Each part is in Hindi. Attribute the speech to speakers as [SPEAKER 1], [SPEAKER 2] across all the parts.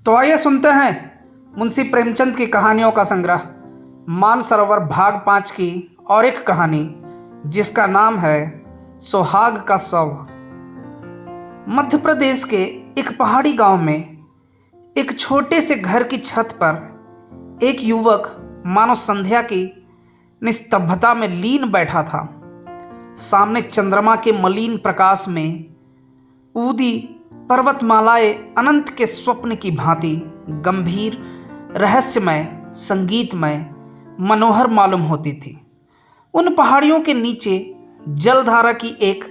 [SPEAKER 1] तो आइए सुनते हैं मुंशी प्रेमचंद की कहानियों का संग्रह मानसरोवर भाग 5 की और एक कहानी जिसका नाम है सुहाग का शव। मध्य प्रदेश के एक पहाड़ी गांव में एक छोटे से घर की छत पर एक युवक मानो संध्या की निस्तब्धता में लीन बैठा था। सामने चंद्रमा के मलिन प्रकाश में ऊदी पर्वतमालाएं अनंत के स्वप्न की भांति गंभीर, रहस्यमय, संगीतमय, मनोहर मालूम होती थी। उन पहाड़ियों के नीचे जलधारा की एक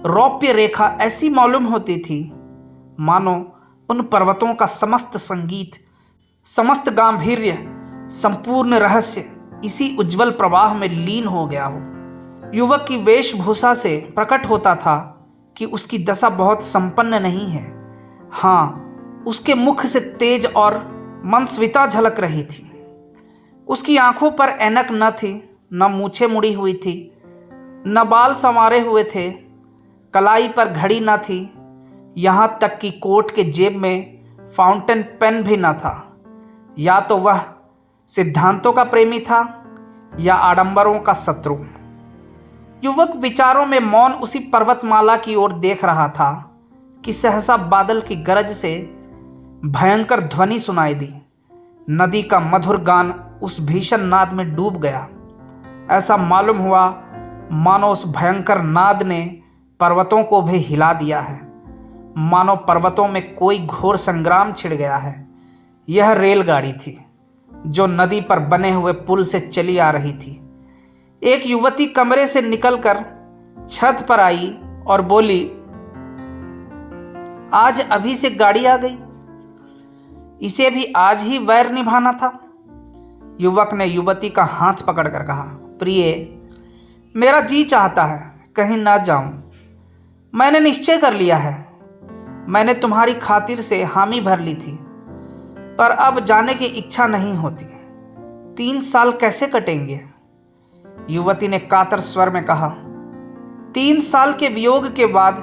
[SPEAKER 1] रौप्य रेखा ऐसी मालूम होती थी मानो उन पर्वतों का समस्त संगीत, समस्त गांभीर्य, संपूर्ण रहस्य इसी उज्जवल प्रवाह में लीन हो गया हो। युवक की वेशभूषा से प्रकट होता था कि उसकी दशा बहुत संपन्न नहीं है। हाँ, उसके मुख से तेज और मनस्विता झलक रही थी। उसकी आंखों पर ऐनक न थी, न मूछें मुड़ी हुई थी, न बाल संवारे हुए थे, कलाई पर घड़ी न थी, यहाँ तक कि कोट के जेब में फाउंटेन पेन भी न था। या तो वह सिद्धांतों का प्रेमी था या आडंबरों का शत्रु। युवक विचारों में मौन उसी पर्वतमाला की ओर देख रहा था कि सहसा बादल की गरज से भयंकर ध्वनि सुनाई दी। नदी का मधुर गान उस भीषण नाद में डूब गया। ऐसा मालूम हुआ मानो उस भयंकर नाद ने पर्वतों को भी हिला दिया है, मानो पर्वतों में कोई घोर संग्राम छिड़ गया है। यह रेलगाड़ी थी जो नदी पर बने हुए पुल से चली आ रही थी। एक युवती कमरे से निकलकर छत पर आई और बोली, आज अभी से गाड़ी आ गई, इसे भी आज ही वैर निभाना था। युवक ने युवती का हाथ पकड़कर कहा, प्रिय, मेरा जी चाहता है कहीं ना जाऊं। मैंने निश्चय कर लिया है। मैंने तुम्हारी खातिर से हामी भर ली थी, पर अब जाने की इच्छा नहीं होती। 3 साल कैसे कटेंगे? युवती ने कातर स्वर में कहा, 3 साल के वियोग के बाद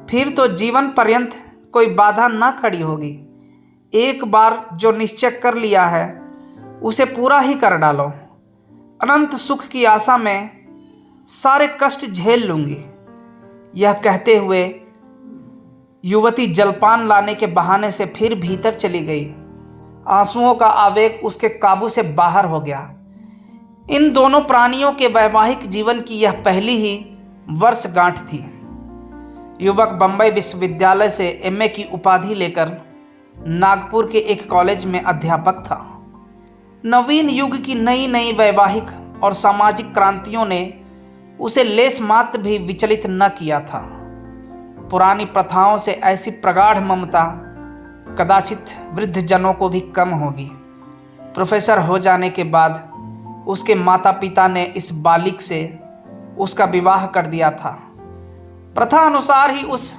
[SPEAKER 1] फिर तो जीवन पर्यंत कोई बाधा ना खड़ी होगी। एक बार जो निश्चय कर लिया है उसे पूरा ही कर डालो। अनंत सुख की आशा में सारे कष्ट झेल लूंगी। यह कहते हुए युवती जलपान लाने के बहाने से फिर भीतर चली गई। आंसुओं का आवेग उसके काबू से बाहर हो गया। इन दोनों प्राणियों के वैवाहिक जीवन की यह पहली ही वर्षगांठ थी। युवक बंबई विश्वविद्यालय से एमए की उपाधि लेकर नागपुर के एक कॉलेज में अध्यापक था। नवीन युग की नई नई वैवाहिक और सामाजिक क्रांतियों ने उसे लेस मात्र भी विचलित न किया था। पुरानी प्रथाओं से ऐसी प्रगाढ़ ममता कदाचित वृद्धजनों को भी कम होगी। प्रोफेसर हो जाने के बाद उसके माता पिता ने इस बालिक से उसका विवाह कर दिया था। प्रथा अनुसार ही उस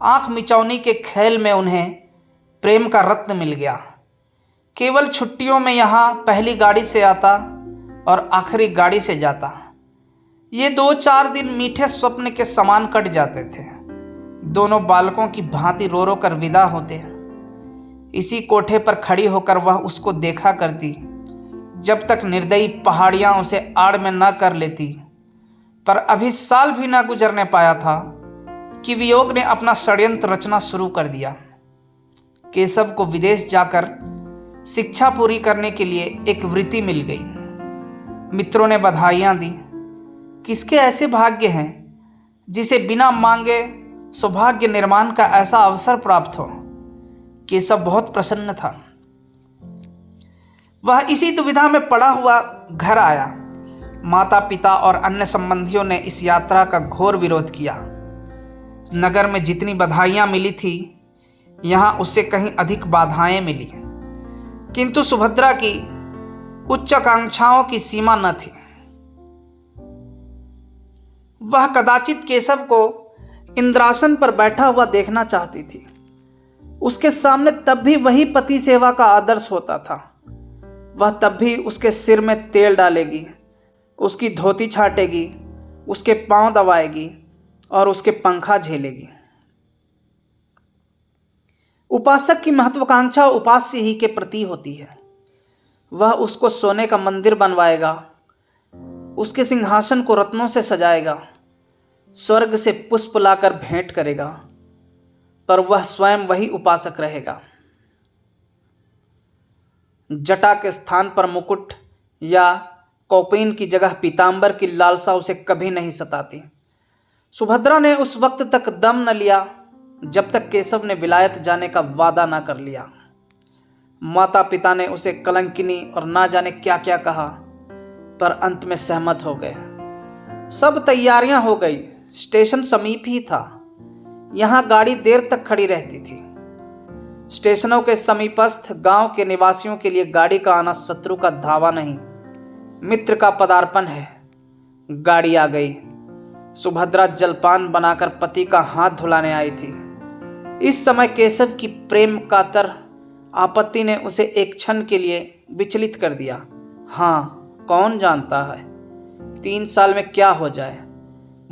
[SPEAKER 1] आंख मिचौनी के खेल में उन्हें प्रेम का रत्न मिल गया। केवल छुट्टियों में यहाँ पहली गाड़ी से आता और आखिरी गाड़ी से जाता। ये 2-4 दिन मीठे स्वप्न के समान कट जाते थे। दोनों बालकों की भांति रो रो कर विदा होते। इसी कोठे पर खड़ी होकर वह उसको देखा करती जब तक निर्दयी पहाड़ियां उसे आड़ में न कर लेती। पर अभी साल भी न गुजरने पाया था कि वियोग ने अपना षड्यंत्र रचना शुरू कर दिया। केशव को विदेश जाकर शिक्षा पूरी करने के लिए एक वृत्ति मिल गई। मित्रों ने बधाइयां दी। किसके ऐसे भाग्य हैं जिसे बिना मांगे सौभाग्य निर्माण का ऐसा अवसर प्राप्त हो। केशव बहुत प्रसन्न था। वह इसी दुविधा में पड़ा हुआ घर आया। माता पिता और अन्य संबंधियों ने इस यात्रा का घोर विरोध किया। नगर में जितनी बधाइयां मिली थी, यहाँ उससे कहीं अधिक बाधाएं मिली। किंतु सुभद्रा की उच्च आकांक्षाओं की सीमा न थी। वह कदाचित केशव को इंद्रासन पर बैठा हुआ देखना चाहती थी। उसके सामने तब भी वही पति सेवा का आदर्श होता था। वह तब भी उसके सिर में तेल डालेगी, उसकी धोती छाटेगी, उसके पांव दबाएगी और उसके पंखा झेलेगी। उपासक की महत्वाकांक्षा उपास्य ही के प्रति होती है। वह उसको सोने का मंदिर बनवाएगा, उसके सिंहासन को रत्नों से सजाएगा, स्वर्ग से पुष्प लाकर भेंट करेगा, पर वह स्वयं वही उपासक रहेगा। जटा के स्थान पर मुकुट या कौपीन की जगह पीतांबर की लालसा उसे कभी नहीं सताती। सुभद्रा ने उस वक्त तक दम न लिया जब तक केशव ने विलायत जाने का वादा न कर लिया। माता पिता ने उसे कलंकिनी और ना जाने क्या क्या कहा, पर अंत में सहमत हो गए। सब तैयारियां हो गई, स्टेशन समीप ही था। यहां गाड़ी देर तक खड़ी रहती थी। स्टेशनों के समीपस्थ गांव के निवासियों के लिए गाड़ी का आना शत्रु का धावा नहीं, मित्र का पदार्पण है। गाड़ी आ गई। सुभद्रा जलपान बनाकर पति का हाथ धुलाने आई थी। इस समय केशव की प्रेम कातर आपत्ति ने उसे एक क्षण के लिए विचलित कर दिया। हाँ, कौन जानता है 3 साल में क्या हो जाए।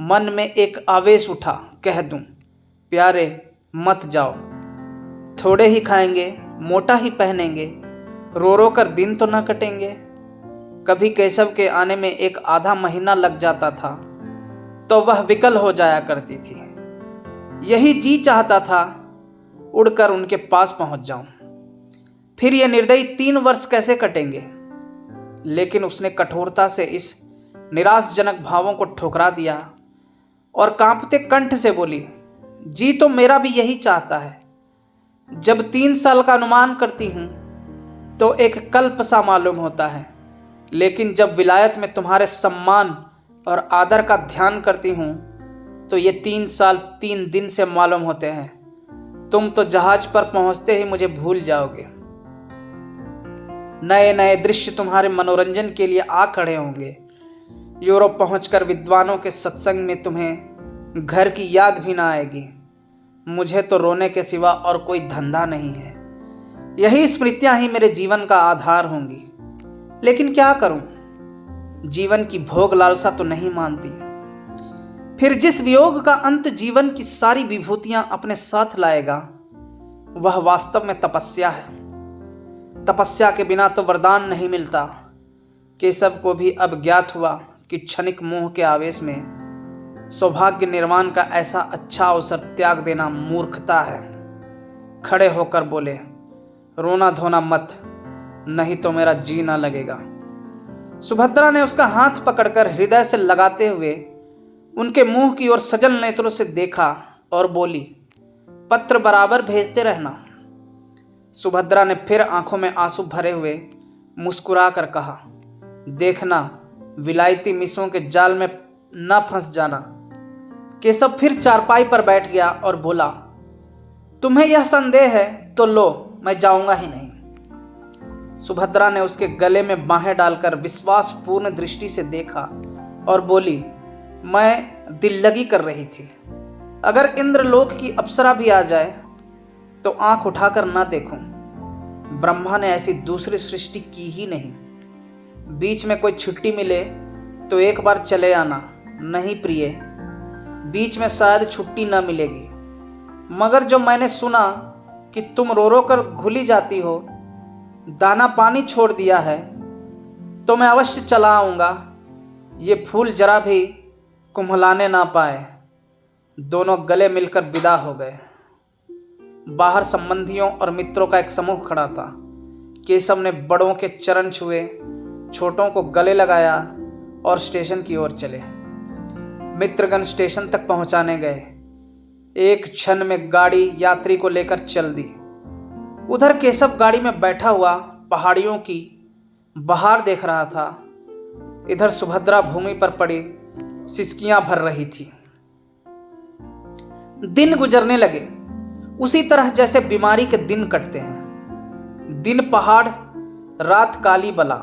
[SPEAKER 1] मन में एक आवेश उठा, कह दूं, प्यारे मत जाओ, थोड़े ही खाएंगे, मोटा ही पहनेंगे, रो रो कर दिन तो न कटेंगे। कभी केशव के आने में 1 आधा महीना लग जाता था तो वह विकल हो जाया करती थी। यही जी चाहता था उड़कर उनके पास पहुंच जाऊं। फिर ये निर्दयी 3 वर्ष कैसे कटेंगे। लेकिन उसने कठोरता से इस निराशजनक भावों को ठुकरा दिया और कांपते कंठ से बोली, जी तो मेरा भी यही चाहता है। जब 3 साल का अनुमान करती हूं तो एक कल्प सा मालूम होता है, लेकिन जब विलायत में तुम्हारे सम्मान और आदर का ध्यान करती हूं तो ये 3 साल 3 दिन से मालूम होते हैं। तुम तो जहाज पर पहुंचते ही मुझे भूल जाओगे। नए नए दृश्य तुम्हारे मनोरंजन के लिए आ खड़े होंगे। यूरोप पहुंचकर विद्वानों के सत्संग में तुम्हें घर की याद भी ना आएगी। मुझे तो रोने के सिवा और कोई धंधा नहीं है। यही स्मृतियां ही मेरे जीवन का आधार होंगी। लेकिन क्या करूं, जीवन की भोग लालसा तो नहीं मानती। फिर जिस वियोग का अंत जीवन की सारी विभूतियां अपने साथ लाएगा, वह वास्तव में तपस्या है। तपस्या के बिना तो वरदान नहीं मिलता। केशव को भी अब ज्ञात हुआ कि क्षणिक मोह के आवेश में सौभाग्य निर्माण का ऐसा अच्छा अवसर त्याग देना मूर्खता है। खड़े होकर बोले, रोना धोना मत, नहीं तो मेरा जी ना लगेगा। सुभद्रा ने उसका हाथ पकड़कर हृदय से लगाते हुए उनके मुंह की ओर सजल नेत्रों से देखा और बोली, पत्र बराबर भेजते रहना। सुभद्रा ने फिर आंखों में आंसू भरे हुए मुस्कुरा कर कहा, देखना विलायती मिसों के जाल में न फंस जाना। केशव फिर चारपाई पर बैठ गया और बोला, तुम्हें यह संदेह है तो लो, मैं जाऊंगा ही नहीं। सुभद्रा ने उसके गले में बाहें डालकर विश्वासपूर्ण दृष्टि से देखा और बोली, मैं दिल लगी कर रही थी। अगर इंद्रलोक की अप्सरा भी आ जाए तो आंख उठाकर ना देखूं। ब्रह्मा ने ऐसी दूसरी सृष्टि की ही नहीं। बीच में कोई छुट्टी मिले तो एक बार चले आना। नहीं प्रिय, बीच में शायद छुट्टी ना मिलेगी, मगर जो मैंने सुना कि तुम रो रो कर घुली जाती हो, दाना पानी छोड़ दिया है, तो मैं अवश्य चला आऊँगा। ये फूल जरा भी कुम्हलाने ना पाए। दोनों गले मिलकर विदा हो गए। बाहर संबंधियों और मित्रों का एक समूह खड़ा था। केशव ने बड़ों के चरण छुए, छोटों को गले लगाया और स्टेशन की ओर चले। मित्रगण स्टेशन तक पहुंचाने गए। एक क्षण में गाड़ी यात्री को लेकर चल दी। उधर केशव गाड़ी में बैठा हुआ पहाड़ियों की बहार देख रहा था। इधर सुभद्रा भूमि पर पड़ी सिसकियां भर रही थी। दिन गुजरने लगे उसी तरह जैसे बीमारी के दिन कटते हैं। दिन पहाड़, रात काली बला।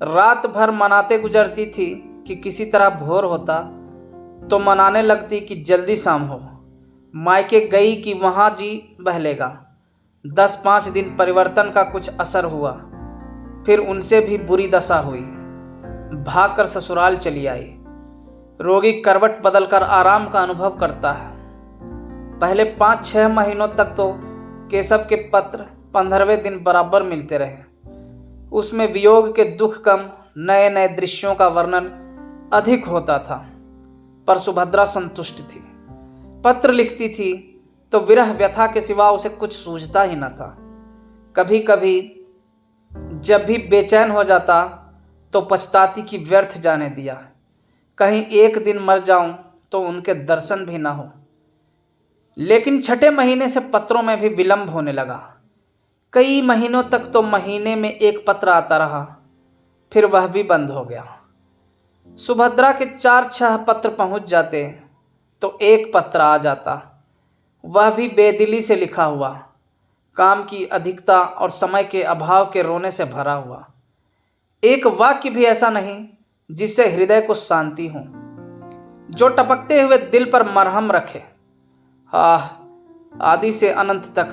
[SPEAKER 1] रात भर मनाते गुजरती थी कि किसी तरह भोर होता तो मनाने लगती कि जल्दी शाम हो। मायके गई कि वहाँ जी बहलेगा। 10-5 दिन परिवर्तन का कुछ असर हुआ, फिर उनसे भी बुरी दशा हुई। भागकर ससुराल चली आई। रोगी करवट बदलकर आराम का अनुभव करता है। पहले 5-6 महीनों तक तो केशव के पत्र 15वें दिन बराबर मिलते रहे। उसमें वियोग के दुख कम, नए नए दृश्यों का वर्णन अधिक होता था, पर सुभद्रा संतुष्ट थी। पत्र लिखती थी तो विरह व्यथा के सिवा उसे कुछ सूझता ही न था। कभी कभी जब भी बेचैन हो जाता तो पछताती कि व्यर्थ जाने दिया, कहीं एक दिन मर जाऊं तो उनके दर्शन भी ना हो। लेकिन छठे महीने से पत्रों में भी विलंब होने लगा। कई महीनों तक तो महीने में एक पत्र आता रहा, फिर वह भी बंद हो गया। सुभद्रा के 4-6 पत्र पहुंच जाते तो एक पत्र आ जाता, वह भी बेदिली से लिखा हुआ, काम की अधिकता और समय के अभाव के रोने से भरा हुआ। एक वाक्य भी ऐसा नहीं जिससे हृदय को शांति हो, जो टपकते हुए दिल पर मरहम रखे। आदि से अनंत तक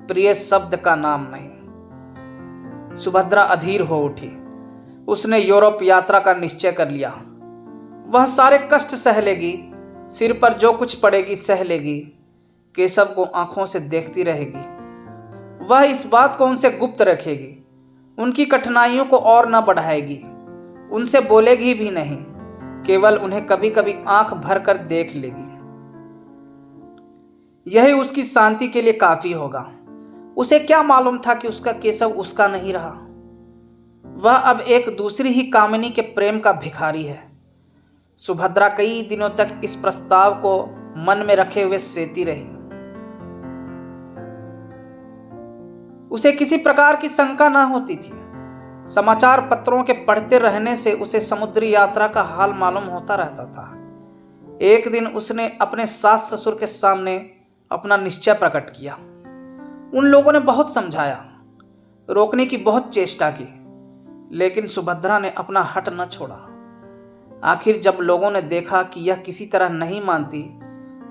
[SPEAKER 1] प्रिय शब्द का नाम नहीं। सुभद्रा अधीर हो उठी। उसने यूरोप यात्रा का निश्चय कर लिया। वह सारे कष्ट सह लेगी, सिर पर जो कुछ पड़ेगी सह लेगी, केशव को आंखों से देखती रहेगी। वह इस बात को उनसे गुप्त रखेगी, उनकी कठिनाइयों को और न बढ़ाएगी, उनसे बोलेगी भी नहीं, केवल उन्हें कभी कभी आंख भर कर देख लेगी। यही उसकी शांति के लिए काफी होगा। उसे क्या मालूम था कि उसका केशव उसका नहीं रहा। वह अब एक दूसरी ही कामिनी के प्रेम का भिखारी है। सुभद्रा कई दिनों तक इस प्रस्ताव को मन में रखे हुए सेती रही। उसे किसी प्रकार की शंका न होती थी। समाचार पत्रों के पढ़ते रहने से उसे समुद्री यात्रा का हाल मालूम होता रहता था। एक दिन उसने अपने सास ससुर के सामने अपना निश्चय प्रकट किया। उन लोगों ने बहुत समझाया, रोकने की बहुत चेष्टा की, लेकिन सुभद्रा ने अपना हट न छोड़ा। आखिर जब लोगों ने देखा कि यह किसी तरह नहीं मानती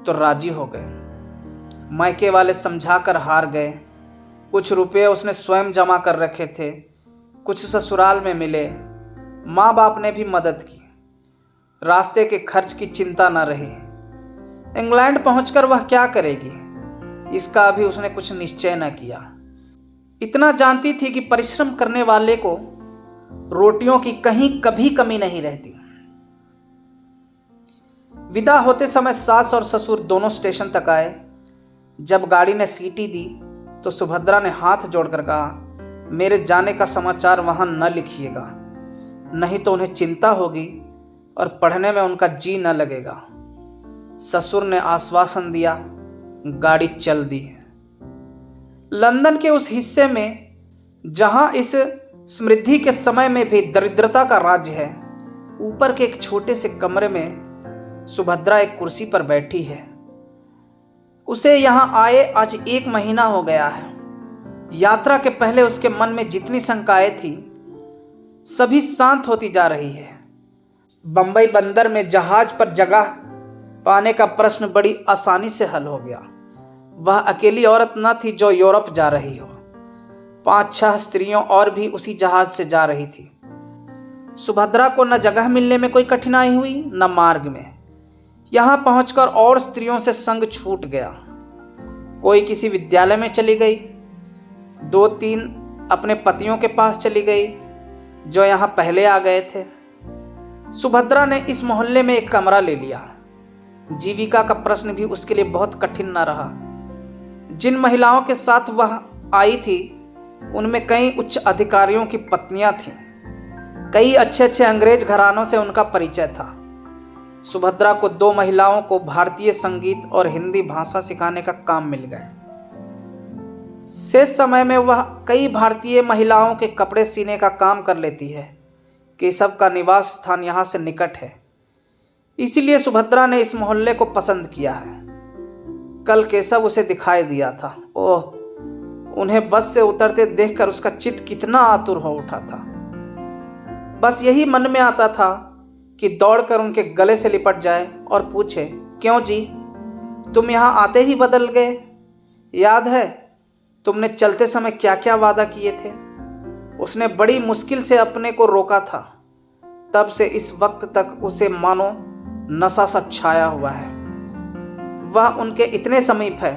[SPEAKER 1] तो राजी हो गए। मायके वाले समझाकर हार गए। कुछ रुपये उसने स्वयं जमा कर रखे थे, कुछ ससुराल में मिले। माँ बाप ने भी मदद की। रास्ते के खर्च की चिंता न रही। इंग्लैंड पहुंचकर वह क्या करेगी, इसका अभी उसने कुछ निश्चय न किया। इतना जानती थी कि परिश्रम करने वाले को रोटियों की कहीं कभी कमी नहीं रहती। विदा होते समय सास और ससुर दोनों स्टेशन तक आए। जब गाड़ी ने सीटी दी तो सुभद्रा ने हाथ जोड़कर कहा, मेरे जाने का समाचार वहां न लिखिएगा, नहीं तो उन्हें चिंता होगी और पढ़ने में उनका जी न लगेगा। ससुर ने आश्वासन दिया। गाड़ी चल दी। लंदन के उस हिस्से में जहां इस समृद्धि के समय में भी दरिद्रता का राज्य है, ऊपर के एक छोटे से कमरे में सुभद्रा एक कुर्सी पर बैठी है। उसे यहां आए आज 1 महीना हो गया है। यात्रा के पहले उसके मन में जितनी शंकाएं थी, सभी शांत होती जा रही है। बंबई बंदर में जहाज पर जगह पाने का प्रश्न बड़ी आसानी से हल हो गया। वह अकेली औरत न थी जो यूरोप जा रही हो। 5-6 स्त्रियों और भी उसी जहाज से जा रही थी। सुभद्रा को न जगह मिलने में कोई कठिनाई हुई, न मार्ग में। यहां पहुंचकर और स्त्रियों से संग छूट गया। कोई किसी विद्यालय में चली गई, 2-3 अपने पतियों के पास चली गई जो यहां पहले आ गए थे। सुभद्रा ने इस मोहल्ले में एक कमरा ले लिया। जीविका का प्रश्न भी उसके लिए बहुत कठिन न रहा। जिन महिलाओं के साथ वह आई थी, उनमें कई उच्च अधिकारियों की पत्नियां थीं। कई अच्छे अच्छे अंग्रेज घरानों से उनका परिचय था। सुभद्रा को 2 महिलाओं को भारतीय संगीत और हिंदी भाषा सिखाने का काम मिल गया। शेष समय में वह कई भारतीय महिलाओं के कपड़े सीने का काम कर लेती है। केशव का निवास स्थान यहाँ से निकट है, इसीलिए सुभद्रा ने इस मोहल्ले को पसंद किया है। कल केशव उसे दिखाई दिया था। ओह, उन्हें बस से उतरते देखकर उसका चित्त कितना आतुर हो उठा था। बस यही मन में आता था कि दौड़कर उनके गले से लिपट जाए और पूछे, क्यों जी, तुम यहाँ आते ही बदल गए? याद है तुमने चलते समय क्या क्या वादा किए थे? उसने बड़ी मुश्किल से अपने को रोका था। तब से इस वक्त तक उसे मानो नशा सा छाया हुआ है। वह उनके इतने समीप है,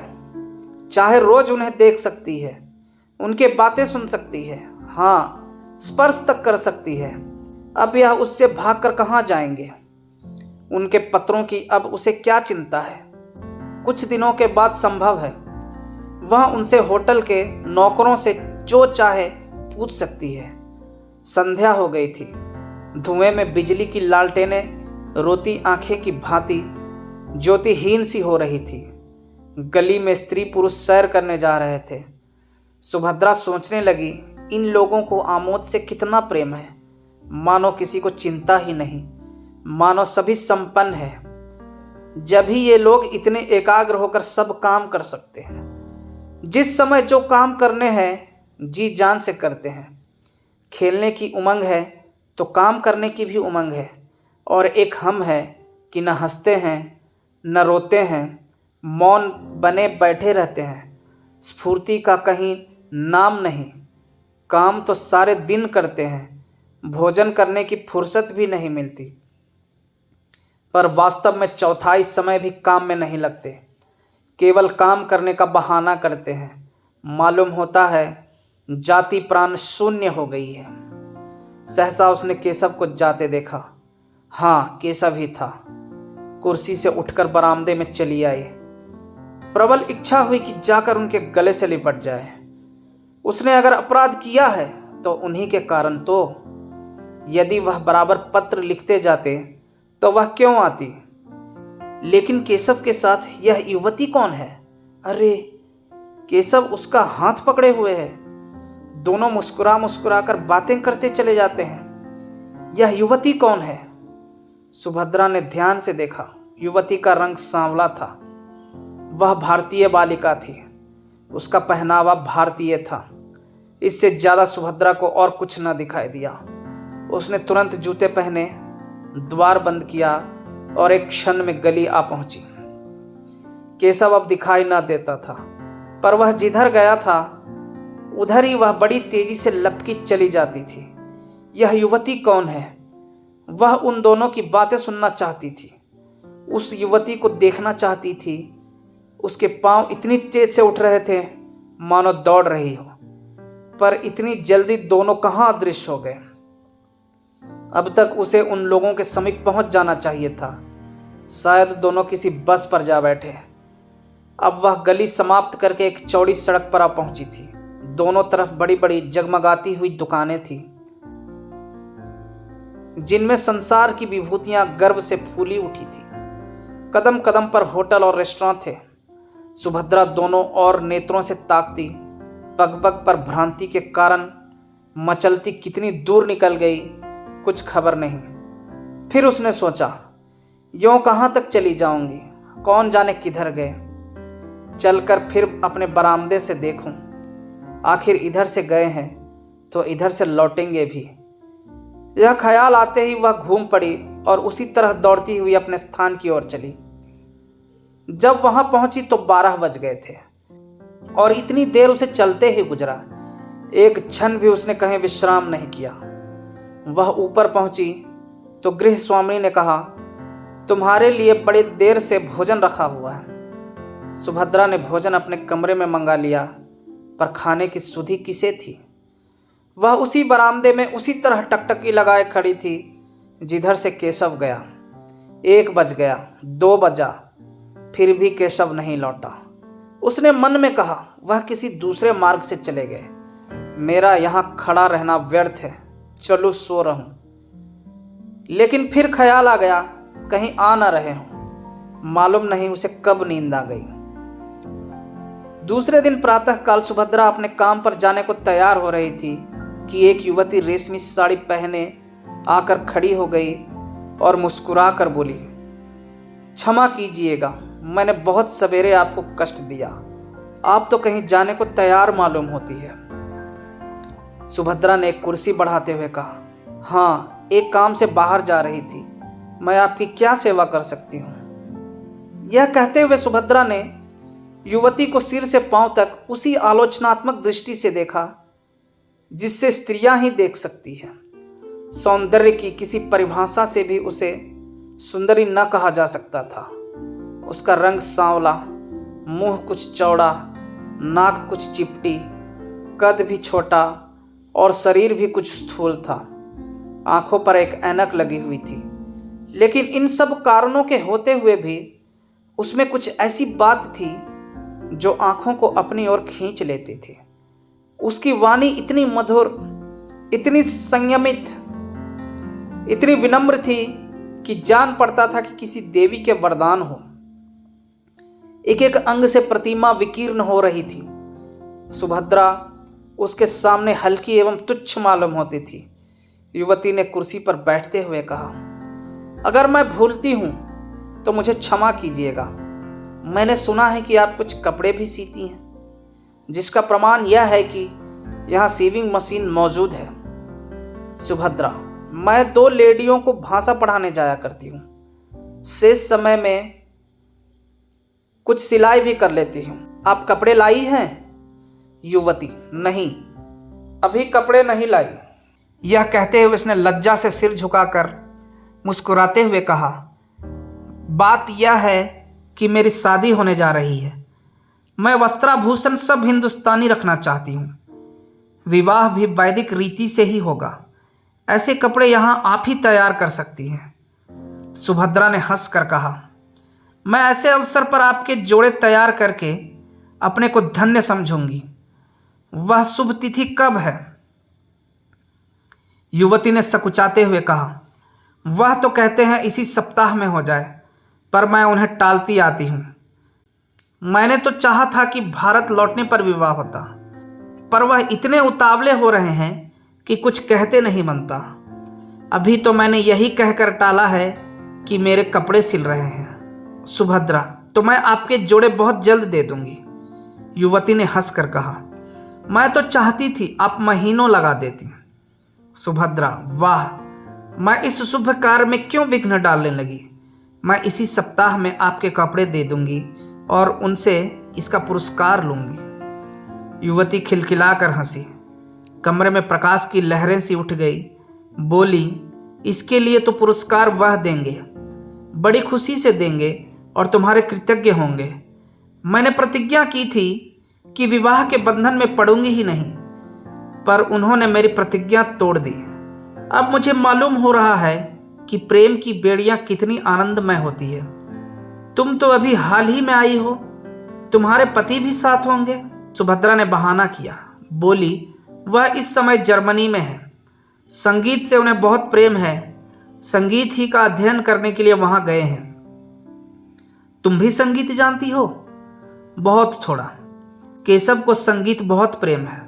[SPEAKER 1] चाहे रोज उन्हें देख सकती है, उनके बातें सुन सकती है, हाँ स्पर्श तक कर सकती है। अब यह उससे भागकर कहाँ जाएंगे? उनके पत्रों की अब उसे क्या चिंता है? कुछ दिनों के बाद संभव है वह उनसे होटल के नौकरों से जो चाहे पूछ सकती है। संध्या हो गई थी। धुएं में बिजली की लालटेनें रोती आंखें की भांति ज्योतिहीन सी हो रही थी। गली में स्त्री पुरुष सैर करने जा रहे थे। सुभद्रा सोचने लगी, इन लोगों को आमोद से कितना प्रेम है, मानो किसी को चिंता ही नहीं, मानो सभी संपन्न है। जब ही ये लोग इतने एकाग्र होकर सब काम कर सकते हैं। जिस समय जो काम करने हैं जी जान से करते हैं। खेलने की उमंग है तो काम करने की भी उमंग है, और एक हम है कि न हंसते हैं न रोते हैं, मौन बने बैठे रहते हैं। स्फूर्ति का कहीं नाम नहीं। काम तो सारे दिन करते हैं, भोजन करने की फुर्सत भी नहीं मिलती। पर वास्तव में चौथाई समय भी काम में नहीं लगते, केवल काम करने का बहाना करते हैं। मालूम होता है जाति प्राण शून्य हो गई है। सहसा उसने केशव को जाते देखा। हाँ, केशव ही था। कुर्सी से उठकर बरामदे में चली आई। प्रबल इच्छा हुई कि जाकर उनके गले से लिपट जाए। उसने अगर अपराध किया है तो उन्हीं के कारण तो। यदि वह बराबर पत्र लिखते जाते तो वह क्यों आती? लेकिन केशव के साथ यह युवती कौन है? अरे, केशव उसका हाथ पकड़े हुए है। दोनों मुस्कुरा मुस्कुरा कर बातें करते चले जाते हैं। यह युवती कौन है? सुभद्रा ने ध्यान से देखा। युवती का रंग सांवला था। वह भारतीय बालिका थी। उसका पहनावा भारतीय था। इससे ज्यादा सुभद्रा को और कुछ न दिखाई दिया। उसने तुरंत जूते पहने, द्वार बंद किया और एक क्षण में गली आ पहुंची। केशव अब दिखाई न देता था, पर वह जिधर गया था उधर ही वह बड़ी तेजी से लपकी चली जाती थी। यह युवती कौन है? वह उन दोनों की बातें सुनना चाहती थी, उस युवती को देखना चाहती थी। उसके पांव इतनी तेज से उठ रहे थे मानो दौड़ रही हो, पर इतनी जल्दी दोनों कहां अदृश्य हो गए। अब तक उसे उन लोगों के समीप पहुंच जाना चाहिए था। शायद दोनों किसी बस पर जा बैठे। अब वह गली समाप्त करके एक चौड़ी सड़क पर आ पहुंची थी। दोनों तरफ बड़ी बड़ी जगमगाती हुई दुकानें थी, जिनमें संसार की विभूतियां गर्व से फूली उठी थी। कदम कदम पर होटल और रेस्टोरेंट थे। सुभद्रा दोनों और नेत्रों से ताकती, पग पग पर भ्रांति के कारण मचलती कितनी दूर निकल गई कुछ खबर नहीं। फिर उसने सोचा, यूं कहाँ तक चली जाऊंगी, कौन जाने किधर गए। चलकर फिर अपने बरामदे से देखूं, आखिर इधर से गए हैं तो इधर से लौटेंगे भी। यह ख्याल आते ही वह घूम पड़ी और उसी तरह दौड़ती हुई अपने स्थान की ओर चली। जब वहां पहुंची तो 12 बज गए थे और इतनी देर उसे चलते ही गुजरा। एक क्षण भी उसने कहीं विश्राम नहीं किया। वह ऊपर पहुंची तो गृह स्वामी ने कहा, तुम्हारे लिए बड़ी देर से भोजन रखा हुआ है। सुभद्रा ने भोजन अपने कमरे में मंगा लिया, पर खाने की सुधि किसे थी? वह उसी बरामदे में उसी तरह टकटकी लगाए खड़ी थी जिधर से केशव गया। 1 बज गया, 2 बजा, फिर भी केशव नहीं लौटा। उसने मन में कहा, वह किसी दूसरे मार्ग से चले गए। मेरा यहाँ खड़ा रहना व्यर्थ है, चलो सो रहूं। लेकिन फिर ख्याल आ गया, कहीं आ ना रहे हों। मालूम नहीं उसे कब नींद आ गई। दूसरे दिन प्रातःकाल सुभद्रा अपने काम पर जाने को तैयार हो रही थी कि एक युवती रेशमी साड़ी पहने आकर खड़ी हो गई और मुस्कुरा कर बोली, क्षमा कीजिएगा, मैंने बहुत सवेरे आपको कष्ट दिया। आप तो कहीं जाने को तैयार मालूम होती है। सुभद्रा ने एक कुर्सी बढ़ाते हुए कहा, हाँ, एक काम से बाहर जा रही थी, मैं आपकी क्या सेवा कर सकती हूँ? यह कहते हुए सुभद्रा ने युवती को सिर से पांव तक उसी आलोचनात्मक दृष्टि से देखा जिससे स्त्रियां ही देख सकती हैं। सौंदर्य की किसी परिभाषा से भी उसे सुंदरी न कहा जा सकता था। उसका रंग सांवला, मुंह कुछ चौड़ा, नाक कुछ चिपटी, कद भी छोटा और शरीर भी कुछ स्थूल था। आंखों पर एक ऐनक लगी हुई थी, लेकिन इन सब कारणों के होते हुए भी उसमें कुछ ऐसी बात थी जो आंखों को अपनी ओर खींच लेती थी। उसकी वाणी इतनी मधुर, इतनी संयमित, इतनी विनम्र थी कि जान पड़ता था कि किसी देवी के वरदान हो। एक एक अंग से प्रतिमा विकीर्ण हो रही थी। सुभद्रा उसके सामने हल्की एवं तुच्छ मालूम होती थी। युवती ने कुर्सी पर बैठते हुए कहा, अगर मैं भूलती हूं तो मुझे क्षमा कीजिएगा। मैंने सुना है कि आप कुछ कपड़े भी सीती हैं, जिसका प्रमाण यह है कि यहाँ सीविंग मशीन मौजूद है। सुभद्रा, मैं 2 लेडियों को भाषा पढ़ाने जाया करती हूँ। शेष समय में कुछ सिलाई भी कर लेती हूँ। आप कपड़े लाई हैं? युवती, नहीं, अभी कपड़े नहीं लाई। यह कहते हुए उसने लज्जा से सिर झुकाकर मुस्कुराते हुए कहा, बात यह है कि मेरी शादी होने जा रही है। मैं वस्त्राभूषण सब हिंदुस्तानी रखना चाहती हूँ। विवाह भी वैदिक रीति से ही होगा। ऐसे कपड़े यहाँ आप ही तैयार कर सकती हैं। सुभद्रा ने हंसकर कहा, मैं ऐसे अवसर पर आपके जोड़े तैयार करके अपने को धन्य समझूंगी। वह शुभ तिथि कब है? युवती ने सकुचाते हुए कहा, वह तो कहते हैं इसी सप्ताह में हो जाए, पर मैं उन्हें टालती आती हूँ। मैंने तो चाहा था कि भारत लौटने पर विवाह होता, पर वह इतने उतावले हो रहे हैं कि कुछ कहते नहीं बनता। अभी तो मैंने यही कहकर टाला है कि मेरे कपड़े सिल रहे हैं। सुभद्रा, तो मैं आपके जोड़े बहुत जल्द दे दूंगी। युवती ने हंसकर कहा, मैं तो चाहती थी आप महीनों लगा देती। सुभद्रा, वाह, मैं इस शुभ कार्य में क्यों विघ्न डालने लगी। मैं इसी सप्ताह में आपके कपड़े दे दूंगी और उनसे इसका पुरस्कार लूंगी। युवती खिलखिलाकर हंसी। कमरे में प्रकाश की लहरें सी उठ गई। बोली, इसके लिए तो पुरस्कार वह देंगे, बड़ी खुशी से देंगे और तुम्हारे कृतज्ञ होंगे। मैंने प्रतिज्ञा की थी कि विवाह के बंधन में पड़ूंगी ही नहीं, पर उन्होंने मेरी प्रतिज्ञा तोड़ दी। अब मुझे मालूम हो रहा है कि प्रेम की बेड़ियां कितनी आनंदमय होती है। तुम तो अभी हाल ही में आई हो, तुम्हारे पति भी साथ होंगे। सुभद्रा ने बहाना किया। बोली, वह इस समय जर्मनी में है। संगीत से उन्हें बहुत प्रेम है। संगीत ही का अध्ययन करने के लिए वहां गए हैं। तुम भी संगीत जानती हो? बहुत थोड़ा। केशव को संगीत बहुत प्रेम है।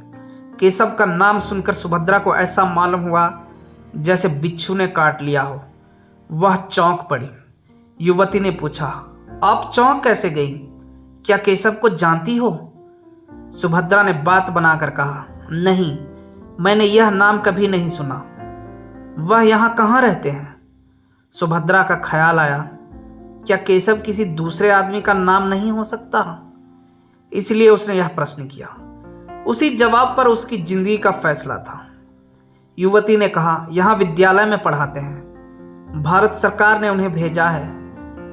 [SPEAKER 1] केशव का नाम सुनकर सुभद्रा को ऐसा मालूम हुआ जैसे बिच्छू ने काट लिया हो। वह चौंक पड़ी। युवती ने पूछा, आप चौंक कैसे गई? क्या केशव को जानती हो? सुभद्रा ने बात बनाकर कहा, नहीं, मैंने यह नाम कभी नहीं सुना। वह यहाँ कहाँ रहते हैं? सुभद्रा का ख्याल आया, क्या केशव किसी दूसरे आदमी का नाम नहीं हो सकता? इसलिए उसने यह प्रश्न किया। उसी जवाब पर उसकी जिंदगी का फैसला था। युवती ने कहा, यहाँ विद्यालय में पढ़ाते हैं। भारत सरकार ने उन्हें भेजा है।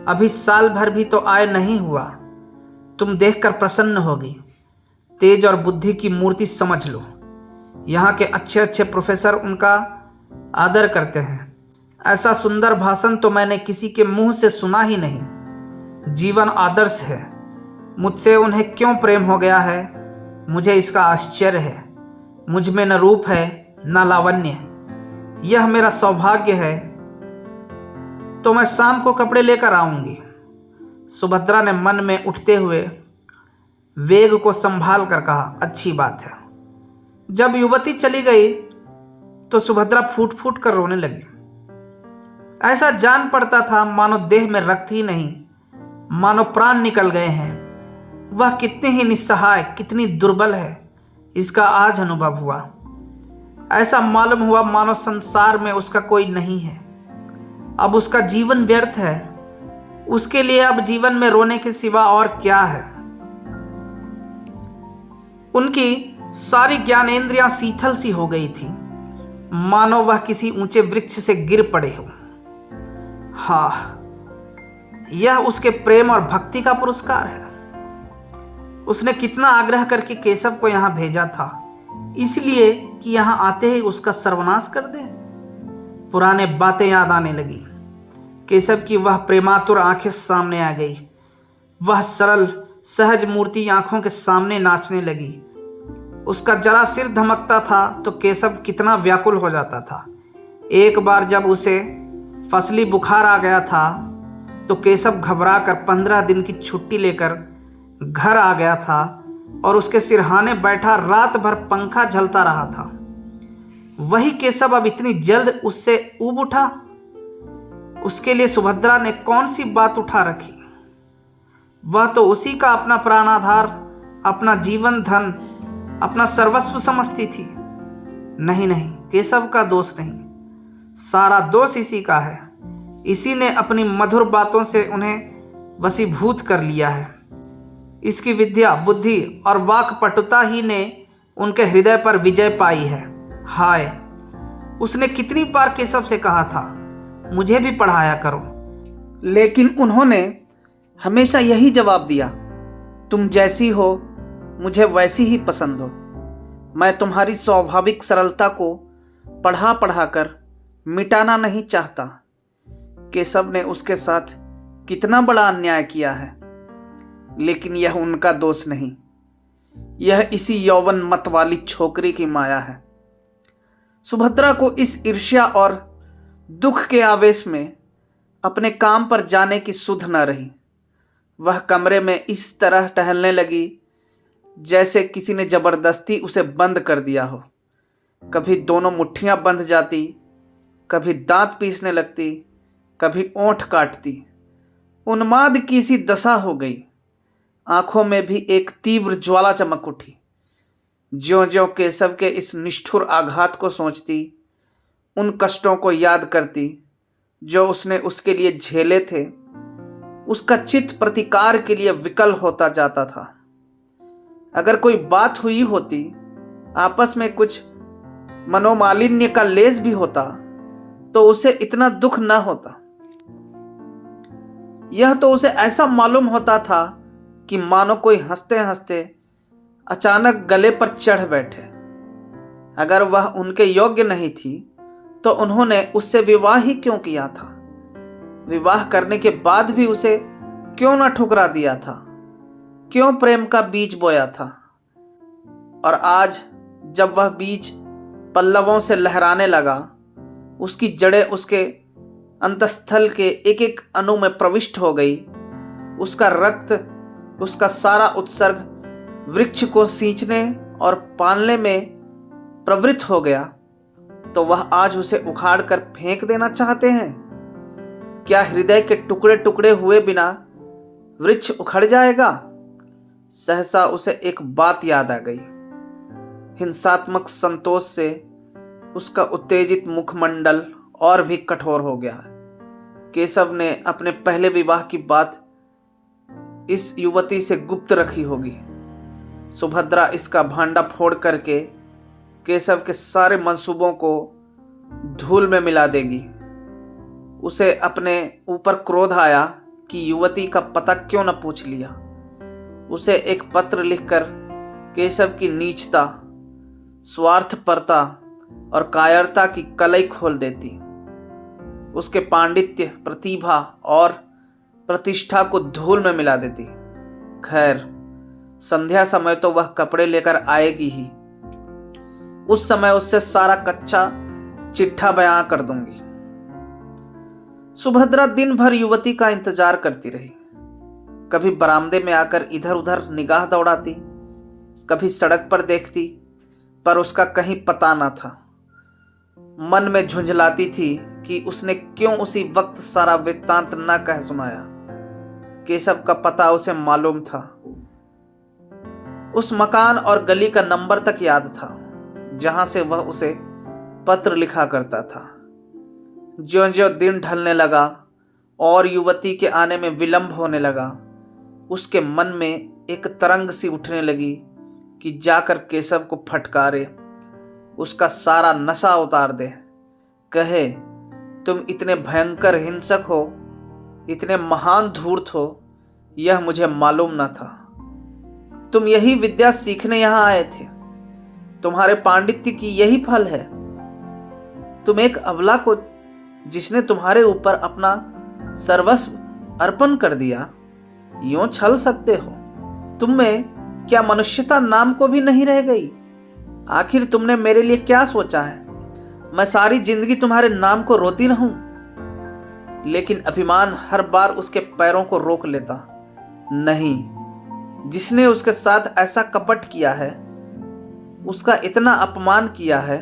[SPEAKER 1] अभी साल भर भी तो आय नहीं हुआ। तुम देखकर प्रसन्न होगी। तेज और बुद्धि की मूर्ति समझ लो। यहाँ के अच्छे अच्छे प्रोफेसर उनका आदर करते हैं। ऐसा सुंदर भाषण तो मैंने किसी के मुंह से सुना ही नहीं। जीवन आदर्श है। मुझसे उन्हें क्यों प्रेम हो गया है, मुझे इसका आश्चर्य है। मुझ में न रूप है न लावण्य। यह मेरा सौभाग्य है। तो मैं शाम को कपड़े लेकर आऊंगी। सुभद्रा ने मन में उठते हुए वेग को संभाल कर कहा, अच्छी बात है। जब युवती चली गई तो सुभद्रा फूट फूट कर रोने लगी। ऐसा जान पड़ता था मानो देह में रक्त ही नहीं, मानो प्राण निकल गए हैं। वह कितनी ही निस्सहाय, कितनी दुर्बल है, इसका आज अनुभव हुआ। ऐसा मालूम हुआ मानो संसार में उसका कोई नहीं है। अब उसका जीवन व्यर्थ है। उसके लिए अब जीवन में रोने के सिवा और क्या है। उनकी सारी ज्ञानेंद्रियां शीतल सी हो गई थी, मानो वह किसी ऊंचे वृक्ष से गिर पड़े हो। हाँ, यह उसके प्रेम और भक्ति का पुरस्कार है। उसने कितना आग्रह करके केशव को यहाँ भेजा था, इसलिए कि यहाँ आते ही उसका सर्वनाश कर दे। पुराने बातें याद आने लगी। केशव की वह प्रेमातुर आंखें सामने आ गई। वह सरल सहज मूर्ति आंखों के सामने नाचने लगी। उसका जरा सिर धमकता था तो केशव कितना व्याकुल हो जाता था। एक बार जब उसे फसली बुखार आ गया था तो केशव घबराकर 15 दिन की छुट्टी लेकर घर आ गया था और उसके सिरहाने बैठा रात भर पंखा झलता रहा था। वही केशव अब इतनी जल्द उससे ऊब उठा। उसके लिए सुभद्रा ने कौन सी बात उठा रखी? वह तो उसी का अपना प्राणाधार, अपना जीवन धन, अपना सर्वस्व समझती थी। नहीं नहीं, केशव का दोष नहीं, सारा दोष इसी का है। इसी ने अपनी मधुर बातों से उन्हें वशीभूत कर लिया है। इसकी विद्या, बुद्धि और वाक्पटुता ही ने उनके हृदय पर विजय पाई है। हाय, उसने कितनी बार केशव से कहा था, मुझे भी पढ़ाया करो, लेकिन उन्होंने हमेशा यही जवाब दिया, तुम जैसी हो मुझे वैसी ही पसंद हो। मैं तुम्हारी स्वाभाविक सरलता को पढ़ा पढ़ा कर मिटाना नहीं चाहता। केशव ने उसके साथ कितना बड़ा अन्याय किया है, लेकिन यह उनका दोष नहीं, यह इसी यौवन मत वाली छोकरी की माया है। सुभद्रा को इस ईर्ष्या और दुख के आवेश में अपने काम पर जाने की सुध न रही। वह कमरे में इस तरह टहलने लगी जैसे किसी ने जबरदस्ती उसे बंद कर दिया हो। कभी दोनों मुट्ठियां बंध जाती, कभी दांत पीसने लगती, कभी ओंठ काटती। उन्माद की सी दशा हो गई। आंखों में भी एक तीव्र ज्वाला चमक उठी। ज्यों ज्यों केशव के इस निष्ठुर आघात को सोचती, उन कष्टों को याद करती जो उसने उसके लिए झेले थे, उसका चित्त प्रतिकार के लिए विकल होता जाता था। अगर कोई बात हुई होती, आपस में कुछ मनोमालिन्य का लेस भी होता, तो उसे इतना दुख न होता। यह तो उसे ऐसा मालूम होता था कि मानो कोई हंसते हंसते अचानक गले पर चढ़ बैठे। अगर वह उनके योग्य नहीं थी तो उन्होंने उससे विवाह ही क्यों किया था? विवाह करने के बाद भी उसे क्यों न ठुकरा दिया था? क्यों प्रेम का बीज बोया था? और आज जब वह बीज पल्लवों से लहराने लगा, उसकी जड़ें उसके अंतस्थल के एक एक अणु में प्रविष्ट हो गई, उसका रक्त, उसका सारा उत्सर्ग वृक्ष को सींचने और पालने में प्रवृत्त हो गया, तो वह आज उसे उखाड़ कर फेंक देना चाहते हैं? क्या हृदय के टुकड़े टुकड़े हुए बिना वृक्ष उखड़ जाएगा? सहसा उसे एक बात याद आ गई। हिंसात्मक संतोष से उसका उत्तेजित मुखमंडल और भी कठोर हो गया। केशव ने अपने पहले विवाह की बात इस युवती से गुप्त रखी होगी। सुभद्रा इसका भांडा फोड़ करके केशव के सारे मंसूबों को धूल में मिला देगी। उसे अपने ऊपर क्रोध आया कि युवती का पता क्यों न पूछ लिया। उसे एक पत्र लिखकर केशव की नीचता, स्वार्थपरता और कायरता की कलई खोल देती। उसके पांडित्य, प्रतिभा और प्रतिष्ठा को धूल में मिला देती। खैर, संध्या समय तो वह कपड़े लेकर आएगी ही। उस समय उससे सारा कच्चा चिट्ठा बयां कर दूंगी। सुभद्रा दिन भर युवती का इंतजार करती रही। कभी बरामदे में आकर इधर उधर निगाह दौड़ाती, कभी सड़क पर देखती, पर उसका कहीं पता न था। मन में झुंझलाती थी कि उसने क्यों उसी वक्त सारा वृत्तांत न कह सुनाया। केशव का पता उसे मालूम था। उस मकान और गली का नंबर तक याद था जहां से वह उसे पत्र लिखा करता था। ज्यों ज्यों दिन ढलने लगा और युवती के आने में विलंब होने लगा, उसके मन में एक तरंग सी उठने लगी कि जाकर केशव को फटकारे, उसका सारा नशा उतार दे, कहे, तुम इतने भयंकर हिंसक हो, इतने महान धूर्त हो, यह मुझे मालूम न था। तुम यही विद्या सीखने यहां आए थे। तुम्हारे पांडित्य की यही फल है। तुम एक अबला को, जिसने तुम्हारे ऊपर अपना सर्वस्व अर्पण कर दिया, यूं छल सकते हो? तुम में क्या मनुष्यता नाम को भी नहीं रह गई? आखिर तुमने मेरे लिए क्या सोचा है? मैं सारी जिंदगी तुम्हारे नाम को रोती रहूं? लेकिन अभिमान हर बार उसके पैरों को रोक लेता। नहीं, जिसने उसके साथ ऐसा कपट किया है, उसका इतना अपमान किया है,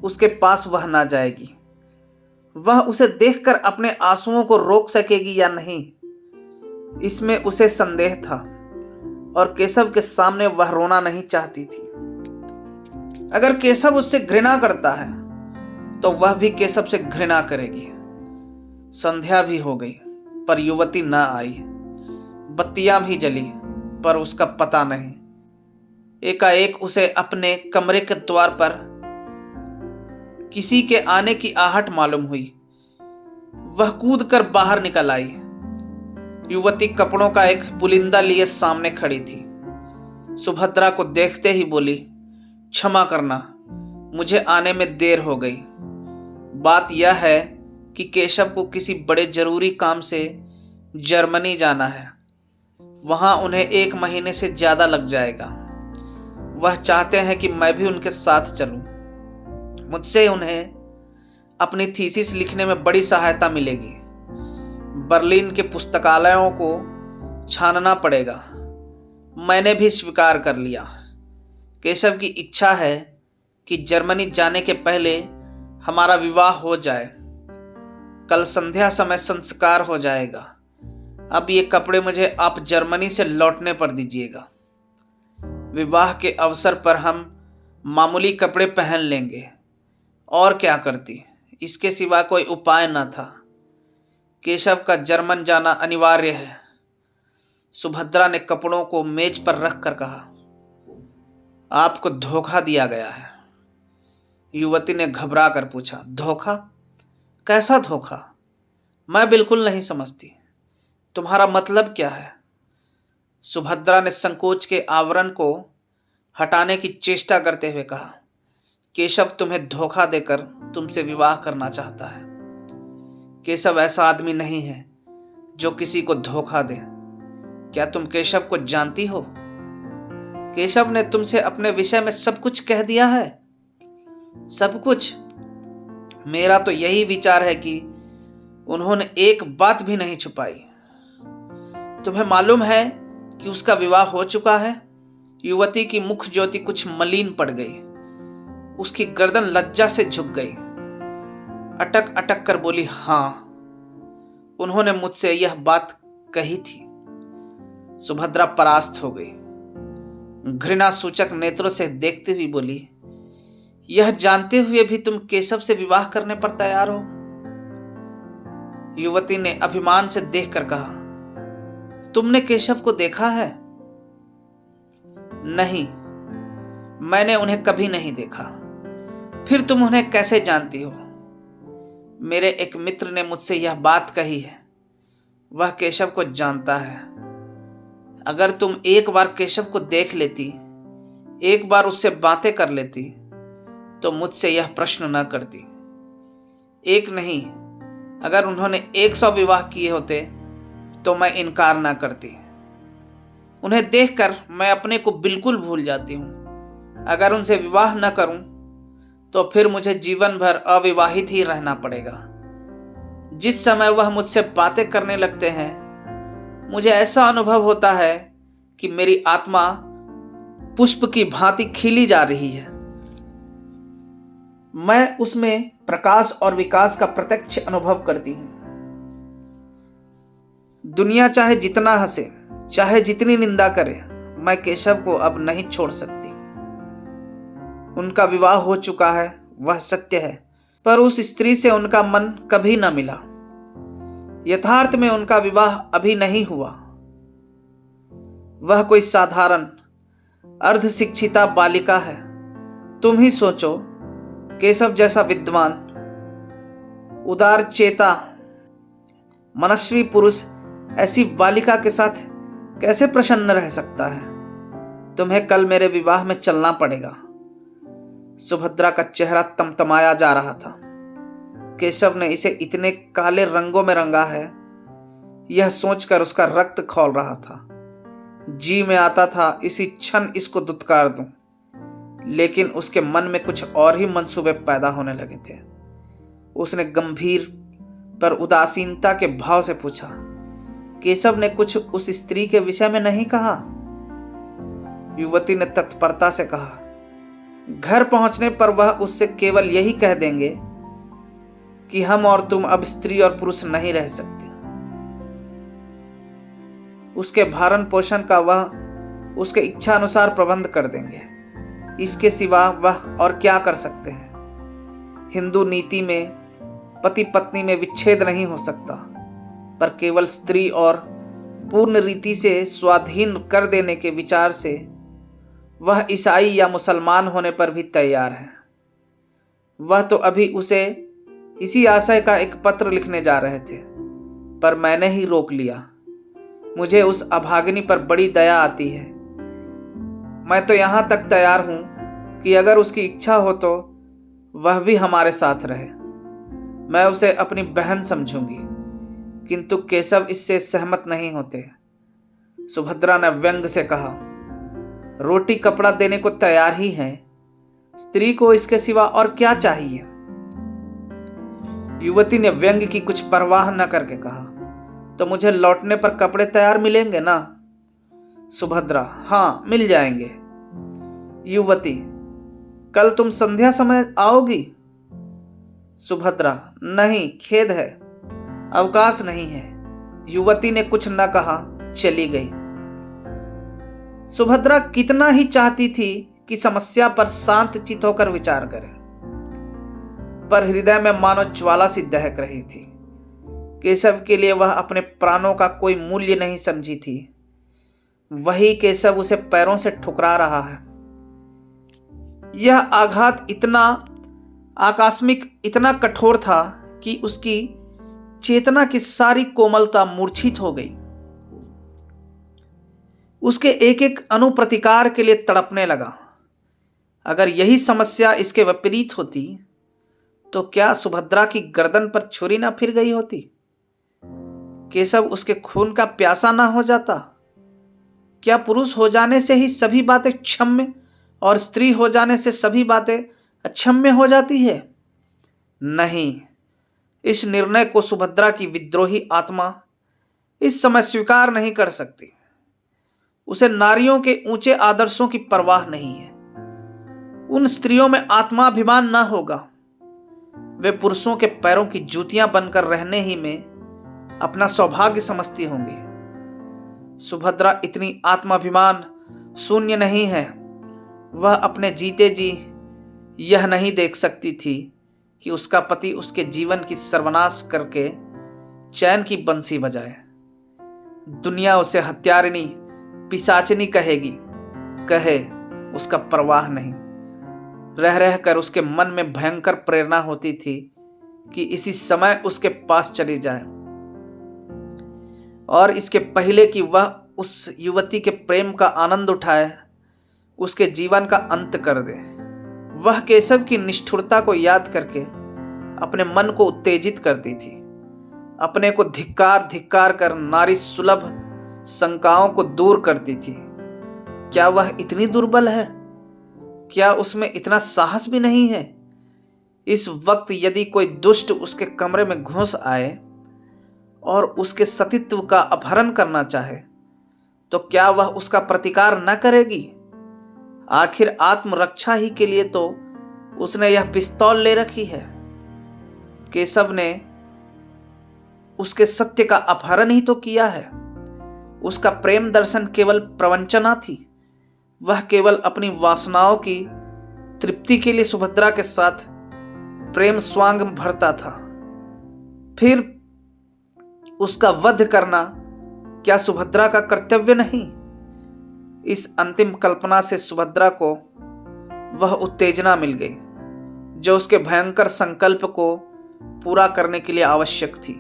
[SPEAKER 1] उसके पास वह ना जाएगी। वह उसे देखकर अपने आंसुओं को रोक सकेगी या नहीं, इसमें उसे संदेह था। और केशव के सामने वह रोना नहीं चाहती थी। अगर केशव उससे घृणा करता है तो वह भी केशव से घृणा करेगी। संध्या भी हो गई पर युवती न आई। बत्तियां भी जली पर उसका पता नहीं। एकाएक उसे अपने कमरे के द्वार पर किसी के आने की आहट मालूम हुई। वह कूदकर बाहर निकल आई। युवती कपड़ों का एक पुलिंदा लिए सामने खड़ी थी। सुभद्रा को देखते ही बोली, क्षमा करना, मुझे आने में देर हो गई। बात यह है कि केशव को किसी बड़े जरूरी काम से जर्मनी जाना है। वहां उन्हें 1 महीने से ज्यादा लग जाएगा। वह चाहते हैं कि मैं भी उनके साथ चलूं। मुझसे उन्हें अपनी थीसिस लिखने में बड़ी सहायता मिलेगी। बर्लिन के पुस्तकालयों को छानना पड़ेगा। मैंने भी स्वीकार कर लिया। केशव की इच्छा है कि जर्मनी जाने के पहले हमारा विवाह हो जाए। कल संध्या समय संस्कार हो जाएगा। अब ये कपड़े मुझे आप जर्मनी से लौटने पर दीजिएगा। विवाह के अवसर पर हम मामूली कपड़े पहन लेंगे। और क्या करती, इसके सिवा कोई उपाय न था। केशव का जर्मन जाना अनिवार्य है। सुभद्रा ने कपड़ों को मेज पर रखकर कहा, आपको धोखा दिया गया है। युवती ने घबरा कर पूछा, धोखा? कैसा धोखा? मैं बिल्कुल नहीं समझती। तुम्हारा मतलब क्या है? सुभद्रा ने संकोच के आवरण को हटाने की चेष्टा करते हुए कहा, केशव तुम्हें धोखा देकर तुमसे विवाह करना चाहता है। केशव ऐसा आदमी नहीं है जो किसी को धोखा दे। क्या तुम केशव को जानती हो? केशव ने तुमसे अपने विषय में सब कुछ कह दिया है। सब कुछ? मेरा तो यही विचार है कि उन्होंने एक बात भी नहीं छुपाई। तुम्हें मालूम है कि उसका विवाह हो चुका है? युवती की मुख ज्योति कुछ मलिन पड़ गई। उसकी गर्दन लज्जा से झुक गई। अटक अटक कर बोली, हां, उन्होंने मुझसे यह बात कही थी। सुभद्रा परास्त हो गई। घृणा सूचक नेत्रों से देखते हुए बोली, यह जानते हुए भी तुम केशव से विवाह करने पर तैयार हो? युवती ने अभिमान से देखकर कहा, तुमने केशव को देखा है? नहीं, मैंने उन्हें कभी नहीं देखा। फिर तुम उन्हें कैसे जानती हो? मेरे एक मित्र ने मुझसे यह बात कही है। वह केशव को जानता है। अगर तुम एक बार केशव को देख लेती, एक बार उससे बातें कर लेती, तो मुझसे यह प्रश्न न करती। एक नहीं, अगर उन्होंने 100 विवाह किए होते तो मैं इनकार ना करती। उन्हें देखकर मैं अपने को बिल्कुल भूल जाती हूँ। अगर उनसे विवाह न करूं तो फिर मुझे जीवन भर अविवाहित ही रहना पड़ेगा। जिस समय वह मुझसे बातें करने लगते हैं, मुझे ऐसा अनुभव होता है कि मेरी आत्मा पुष्प की भांति खिली जा रही है। मैं उसमें प्रकाश और विकास का प्रत्यक्ष अनुभव करती हूं। दुनिया चाहे जितना हंसे, चाहे जितनी निंदा करे, मैं केशव को अब नहीं छोड़ सकती। उनका विवाह हो चुका है, वह सत्य है, पर उस स्त्री से उनका मन कभी न मिला। यथार्थ में उनका विवाह अभी नहीं हुआ। वह कोई साधारण अर्ध शिक्षिता बालिका है। तुम ही सोचो, केशव जैसा विद्वान, उदार चेता, मनस्वी पुरुष ऐसी बालिका के साथ कैसे प्रसन्न रह सकता है? तुम्हें कल मेरे विवाह में चलना पड़ेगा। सुभद्रा का चेहरा तमतमाया जा रहा था। केशव ने इसे इतने काले रंगों में रंगा है, यह सोचकर उसका रक्त खौल रहा था। जी में आता था इसी क्षण इसको दुत्कार दूं, लेकिन उसके मन में कुछ और ही मंसूबे पैदा होने लगे थे। उसने गंभीर पर उदासीनता के भाव से पूछा, केशव ने कुछ उस स्त्री के विषय में नहीं कहा? युवती ने तत्परता से कहा, घर पहुंचने पर वह उससे केवल यही कह देंगे कि हम और तुम अब स्त्री और पुरुष नहीं रह सकते। उसके भरण पोषण का वह उसके इच्छा अनुसार प्रबंध कर देंगे। इसके सिवा वह और क्या कर सकते हैं? हिंदू नीति में पति पत्नी में विच्छेद नहीं हो सकता, पर केवल स्त्री और पूर्ण रीति से स्वाधीन कर देने के विचार से वह ईसाई या मुसलमान होने पर भी तैयार है। वह तो अभी उसे इसी आशय का एक पत्र लिखने जा रहे थे, पर मैंने ही रोक लिया। मुझे उस अभागिनी पर बड़ी दया आती है। मैं तो यहां तक तैयार हूं कि अगर उसकी इच्छा हो तो वह भी हमारे साथ रहे। मैं उसे अपनी बहन समझूंगी, किंतु केशव इससे सहमत नहीं होते। सुभद्रा ने व्यंग से कहा, रोटी कपड़ा देने को तैयार ही है, स्त्री को इसके सिवा और क्या चाहिए? युवती ने व्यंग की कुछ परवाह न करके कहा, तो मुझे लौटने पर कपड़े तैयार मिलेंगे ना? सुभद्रा, हाँ मिल जाएंगे। युवती, कल तुम संध्या समय आओगी? सुभद्रा, नहीं, खेद है, अवकाश नहीं है। युवती ने कुछ न कहा, चली गई। सुभद्रा कितना ही चाहती थी कि समस्या पर शांत चित होकर विचार करे, पर हृदय में मानो ज्वाला सी दहक रही थी। केशव के लिए वह अपने प्राणों का कोई मूल्य नहीं समझी थी। वही केशव उसे पैरों से ठुकरा रहा है। यह आघात इतना आकस्मिक, इतना कठोर था कि उसकी चेतना की सारी कोमलता मूर्छित हो गई। उसके एक एक अनुप्रतिकार के लिए तड़पने लगा। अगर यही समस्या इसके विपरीत होती तो क्या सुभद्रा की गर्दन पर छुरी ना फिर गई होती? केशव उसके खून का प्यासा ना हो जाता? क्या पुरुष हो जाने से ही सभी बातें क्षम्य और स्त्री हो जाने से सभी बातें अक्षम्य हो जाती है? नहीं, इस निर्णय को सुभद्रा की विद्रोही आत्मा इस समय स्वीकार नहीं कर सकती। उसे नारियों के ऊंचे आदर्शों की परवाह नहीं है। उन स्त्रियों में आत्माभिमान न होगा। वे पुरुषों के पैरों की जूतियां बनकर रहने ही में अपना सौभाग्य समझती होंगी। सुभद्रा इतनी आत्माभिमान शून्य नहीं है। वह अपने जीते जी यह नहीं देख सकती थी कि उसका पति उसके जीवन की सर्वनाश करके चैन की बंसी बजाए। दुनिया उसे हत्यारिणी, पिशाचिनी कहेगी, कहे, उसका परवाह नहीं। रह रह कर उसके मन में भयंकर प्रेरणा होती थी कि इसी समय उसके पास चली जाए और इसके पहले कि वह उस युवती के प्रेम का आनंद उठाए, उसके जीवन का अंत कर दे। वह केशव की निष्ठुरता को याद करके अपने मन को उत्तेजित करती थी। अपने को धिक्कार धिक्कार कर नारी सुलभ शंकाओं को दूर करती थी। क्या वह इतनी दुर्बल है? क्या उसमें इतना साहस भी नहीं है? इस वक्त यदि कोई दुष्ट उसके कमरे में घुस आए और उसके सतीत्व का अपहरण करना चाहे तो क्या वह उसका प्रतिकार न करेगी? आखिर आत्मरक्षा ही के लिए तो उसने यह पिस्तौल ले रखी है। केशव ने उसके सत्य का अपहरण ही तो किया है। उसका प्रेम दर्शन केवल प्रवंचना थी। वह केवल अपनी वासनाओं की तृप्ति के लिए सुभद्रा के साथ प्रेम स्वांग भरता था। फिर उसका वध करना क्या सुभद्रा का कर्तव्य नहीं? इस अंतिम कल्पना से सुभद्रा को वह उत्तेजना मिल गई जो उसके भयंकर संकल्प को पूरा करने के लिए आवश्यक थी।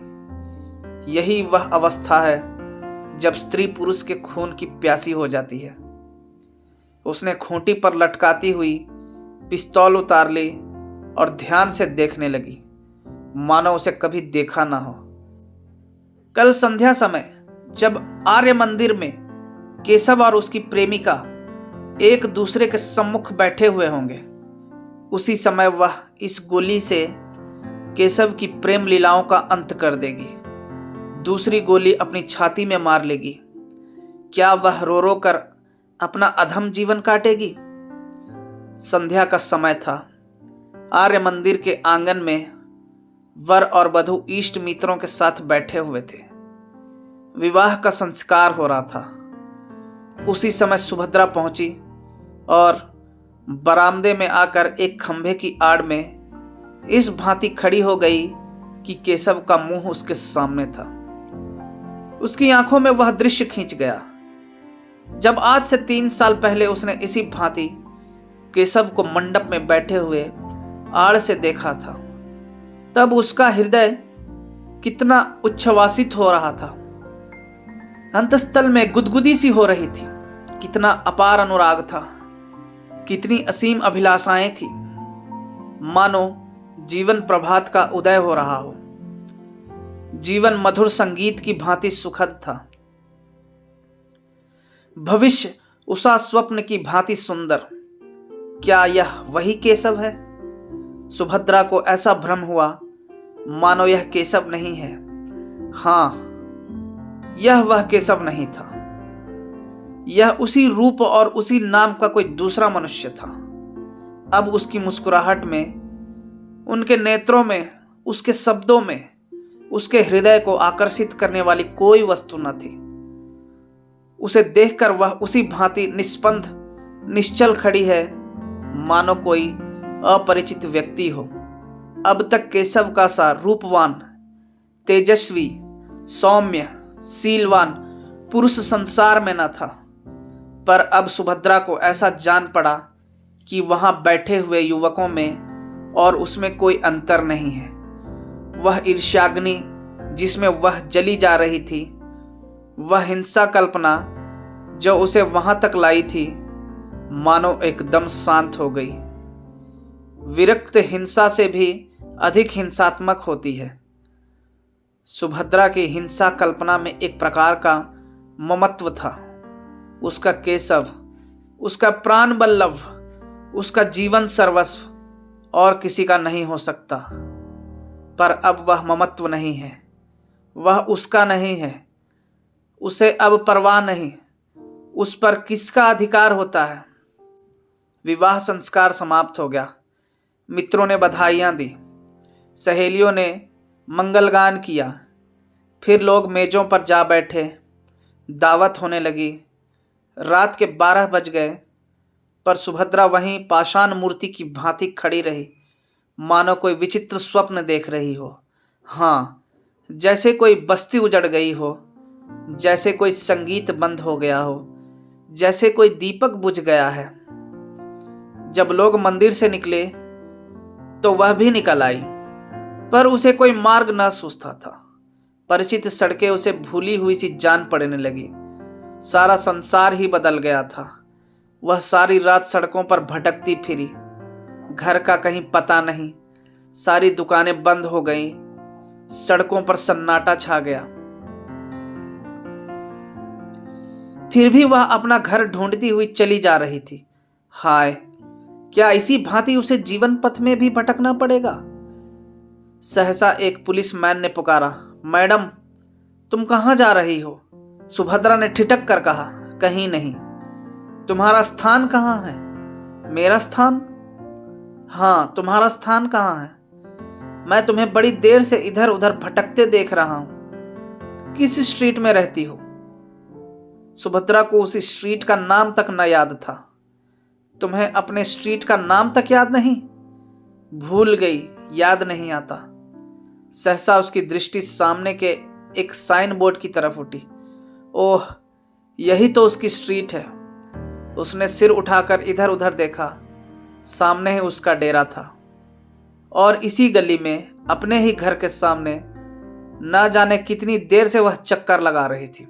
[SPEAKER 1] यही वह अवस्था है जब स्त्री पुरुष के खून की प्यासी हो जाती है। उसने खूंटी पर लटकाती हुई पिस्तौल उतार ली और ध्यान से देखने लगी, मानो उसे कभी देखा ना हो। कल संध्या समय जब आर्य मंदिर में केशव और उसकी प्रेमिका एक दूसरे के सम्मुख बैठे हुए होंगे, उसी समय वह इस गोली से केशव की प्रेम लीलाओं का अंत कर देगी। दूसरी गोली अपनी छाती में मार लेगी। क्या वह रो रो कर अपना अधम जीवन काटेगी? संध्या का समय था। आर्य मंदिर के आंगन में वर और वधू इष्ट मित्रों के साथ बैठे हुए थे। विवाह का संस्कार हो रहा था। उसी समय सुभद्रा पहुंची और बरामदे में आकर एक खंभे की आड़ में इस भांति खड़ी हो गई कि केशव का मुंह उसके सामने था। उसकी आंखों में वह दृश्य खींच गया जब आज से 3 साल पहले उसने इसी भांति केशव को मंडप में बैठे हुए आड़ से देखा था। तब उसका हृदय कितना उच्छ्वासित हो रहा था, अंतस्थल में गुदगुदी सी हो रही थी। कितना अपार अनुराग था, कितनी असीम अभिलाषाएं थी, मानो जीवन प्रभात का उदय हो रहा हो। जीवन मधुर संगीत की भांति सुखद था। भविष्य उषा स्वप्न की भांति सुंदर। क्या यह वही केशव है? सुभद्रा को ऐसा भ्रम हुआ मानो यह केशव नहीं है। हां, यह वह केशव नहीं था। यह उसी रूप और उसी नाम का कोई दूसरा मनुष्य था। अब उसकी मुस्कुराहट में, उनके नेत्रों में, उसके शब्दों में, उसके हृदय को आकर्षित करने वाली कोई वस्तु न थी। उसे देखकर वह उसी भांति निस्पंद निश्चल खड़ी है मानो कोई अपरिचित व्यक्ति हो। अब तक केशव का सा रूपवान, तेजस्वी, सौम्य, शीलवान पुरुष संसार में न था। पर अब सुभद्रा को ऐसा जान पड़ा कि वहां बैठे हुए युवकों में और उसमें कोई अंतर नहीं है। वह ईर्ष्याग्नि जिसमें वह जली जा रही थी, वह हिंसा कल्पना जो उसे वहां तक लाई थी, मानो एकदम शांत हो गई। विरक्त हिंसा से भी अधिक हिंसात्मक होती है। सुभद्रा की हिंसा कल्पना में एक प्रकार का ममत्व था। उसका केशव, उसका प्राण बल्लभ, उसका जीवन सर्वस्व और किसी का नहीं हो सकता। पर अब वह ममत्व नहीं है, वह उसका नहीं है। उसे अब परवाह नहीं, उस पर किसका अधिकार होता है। विवाह संस्कार समाप्त हो गया। मित्रों ने बधाइयां दी, सहेलियों ने मंगलगान किया। फिर लोग मेजों पर जा बैठे। दावत होने लगी। रात के 12 बज गए, पर सुभद्रा वहीं पाषाण मूर्ति की भांति खड़ी रही, मानो कोई विचित्र स्वप्न देख रही हो। हाँ, जैसे कोई बस्ती उजड़ गई हो, जैसे कोई संगीत बंद हो गया हो, जैसे कोई दीपक बुझ गया है। जब लोग मंदिर से निकले तो वह भी निकल आई, पर उसे कोई मार्ग न सूझता था। परिचित सड़कें उसे भूली हुई सी जान पड़ने लगी। सारा संसार ही बदल गया था। वह सारी रात सड़कों पर भटकती फिरी। घर का कहीं पता नहीं। सारी दुकानें बंद हो गईं। सड़कों पर सन्नाटा छा गया। फिर भी वह अपना घर ढूंढती हुई चली जा रही थी। हाय, क्या इसी भांति उसे जीवन पथ में भी भटकना पड़ेगा? सहसा एक पुलिसमैन ने पुकारा, मैडम, तुम कहां जा रही हो? सुभद्रा ने ठिठक कर कहा, कहीं नहीं। तुम्हारा स्थान कहां है? मेरा स्थान? हाँ, तुम्हारा स्थान कहां है? मैं तुम्हें बड़ी देर से इधर उधर भटकते देख रहा हूं। किस स्ट्रीट में रहती हो? सुभद्रा को उस स्ट्रीट का नाम तक न याद था। तुम्हें अपने स्ट्रीट का नाम तक याद नहीं? भूल गई, याद नहीं आता। सहसा उसकी दृष्टि सामने के एक साइन बोर्ड की तरफ उठी। ओह, यही तो उसकी स्ट्रीट है। उसने सिर उठाकर इधर उधर देखा। सामने ही उसका डेरा था और इसी गली में अपने ही घर के सामने न जाने कितनी देर से वह चक्कर लगा रही थी।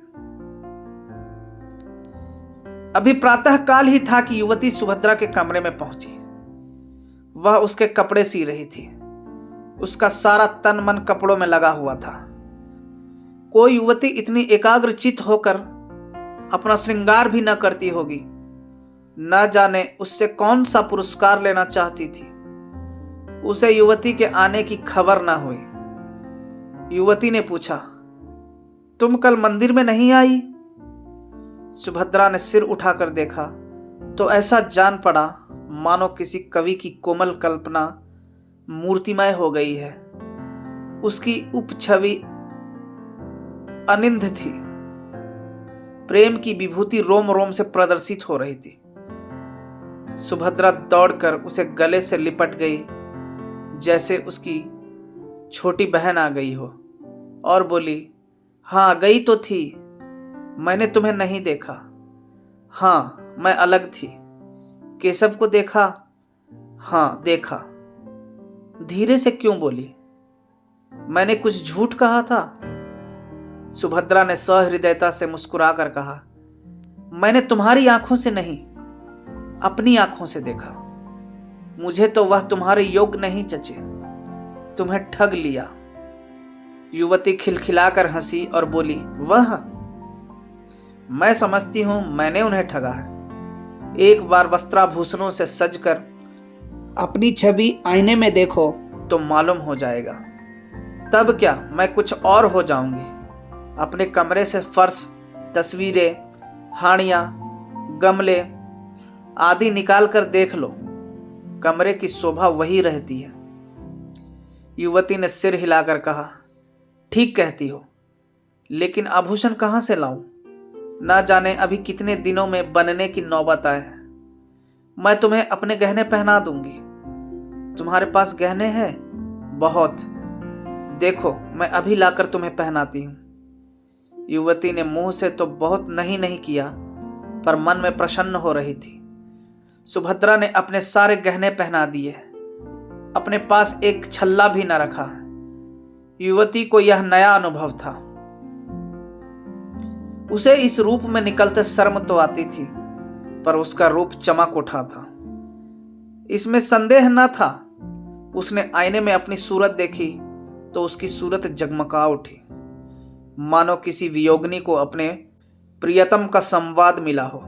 [SPEAKER 1] अभी प्रातःकाल ही था कि युवती सुभद्रा के कमरे में पहुंची। वह उसके कपड़े सी रही थी। उसका सारा तन मन कपड़ों में लगा हुआ था। कोई युवती इतनी एकाग्रचित होकर अपना श्रृंगार भी न करती होगी। न जाने उससे कौन सा पुरस्कार लेना चाहती थी। उसे युवती के आने की खबर न हुई। युवती ने पूछा, तुम कल मंदिर में नहीं आई? सुभद्रा ने सिर उठाकर देखा तो ऐसा जान पड़ा मानो किसी कवि की कोमल कल्पना मूर्तिमय हो गई है। उसकी उपछवि अनिंद थी। प्रेम की विभूति रोम रोम से प्रदर्शित हो रही थी। सुभद्रा दौड़कर उसे गले से लिपट गई, जैसे उसकी छोटी बहन आ गई हो, और बोली, हाँ गई तो थी, मैंने तुम्हें नहीं देखा। हाँ मैं अलग थी। केशव को देखा? हाँ देखा। धीरे से क्यों बोली? मैंने कुछ झूठ कहा था? सुभद्रा ने सहृदयता से मुस्कुराकर कहा, मैंने तुम्हारी आंखों से नहीं, अपनी आंखों से देखा। मुझे तो वह तुम्हारे योग्य नहीं जचे। तुम्हें ठग लिया। युवती खिलखिलाकर हंसी और बोली, वह? मैं समझती हूं मैंने उन्हें ठगा है। एक बार वस्त्राभूषणों से सजकर अपनी छवि आईने में देखो तो मालूम हो जाएगा। तब क्या मैं कुछ और हो जाऊंगी। अपने कमरे से फर्श, तस्वीरें, हाड़ियां, गमले आदि निकाल कर देख लो। कमरे की शोभा वही रहती है। युवती ने सिर हिलाकर कहा, ठीक कहती हो, लेकिन आभूषण कहां से लाऊं? ना जाने अभी कितने दिनों में बनने की नौबत आए है। मैं तुम्हें अपने गहने पहना दूंगी। तुम्हारे पास गहने हैं? बहुत। देखो मैं अभी लाकर तुम्हें पहनाती हूं। युवती ने मुंह से तो बहुत नहीं नहीं किया, पर मन में प्रसन्न हो रही थी। सुभद्रा ने अपने सारे गहने पहना दिए। अपने पास एक छल्ला भी न रखा। युवती को यह नया अनुभव था। उसे इस रूप में निकलते शर्म तो आती थी, पर उसका रूप चमक उठा था। इसमें संदेह न था। उसने आईने में अपनी सूरत देखी तो उसकी सूरत जगमगा उठी, मानो किसी वियोगिनी को अपने प्रियतम का संवाद मिला हो।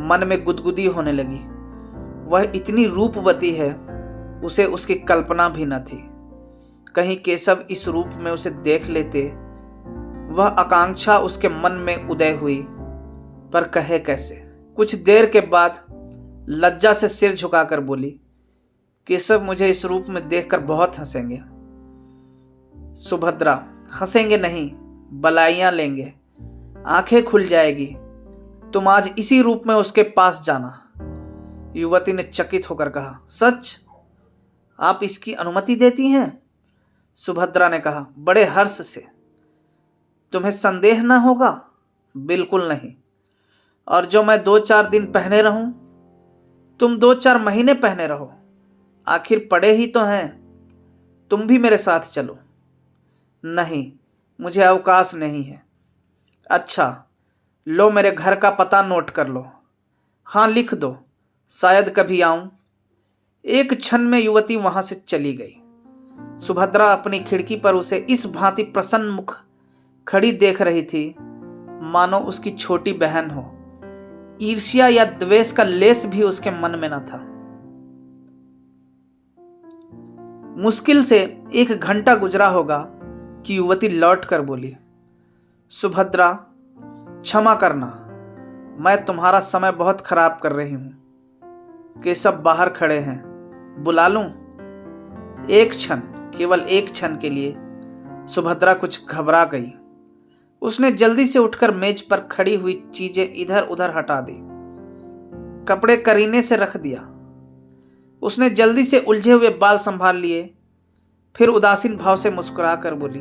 [SPEAKER 1] मन में गुदगुदी होने लगी। वह इतनी रूपवती है, उसे उसकी कल्पना भी न थी। कहीं केशव इस रूप में उसे देख लेते। वह आकांक्षा उसके मन में उदय हुई, पर कहे कैसे। कुछ देर के बाद लज्जा से सिर झुकाकर बोली, केशव मुझे इस रूप में देखकर बहुत हंसेंगे। सुभद्रा, हंसेंगे नहीं, बलाइयां लेंगे, आंखें खुल जाएगी। तुम आज इसी रूप में उसके पास जाना। युवती ने चकित होकर कहा, सच? आप इसकी अनुमति देती हैं? सुभद्रा ने कहा, बड़े हर्ष से। तुम्हें संदेह न होगा? बिल्कुल नहीं। और जो मैं 2-4 दिन पहने रहूं, तुम 2-4 महीने पहने रहो। आखिर पड़े ही तो हैं। तुम भी मेरे साथ चलो। नहीं, मुझे अवकाश नहीं है। अच्छा, लो मेरे घर का पता नोट कर लो। हाँ लिख दो, शायद कभी आऊं। एक क्षण में युवती वहां से चली गई। सुभद्रा अपनी खिड़की पर उसे इस भांति प्रसन्न मुख खड़ी देख रही थी, मानो उसकी छोटी बहन हो। ईर्ष्या या द्वेष का लेस भी उसके मन में न था। मुश्किल से 1 घंटा गुजरा होगा कि युवती लौट कर बोली, सुभद्रा क्षमा करना, मैं तुम्हारा समय बहुत खराब कर रही हूं। केशव बाहर खड़े हैं, बुला लूं? एक क्षण, केवल एक क्षण के लिए सुभद्रा कुछ घबरा गई। उसने जल्दी से उठकर मेज पर खड़ी हुई चीजें इधर उधर हटा दी, कपड़े करीने से रख दिया। उसने जल्दी से उलझे हुए बाल संभाल लिए, फिर उदासीन भाव से मुस्कुरा कर बोली,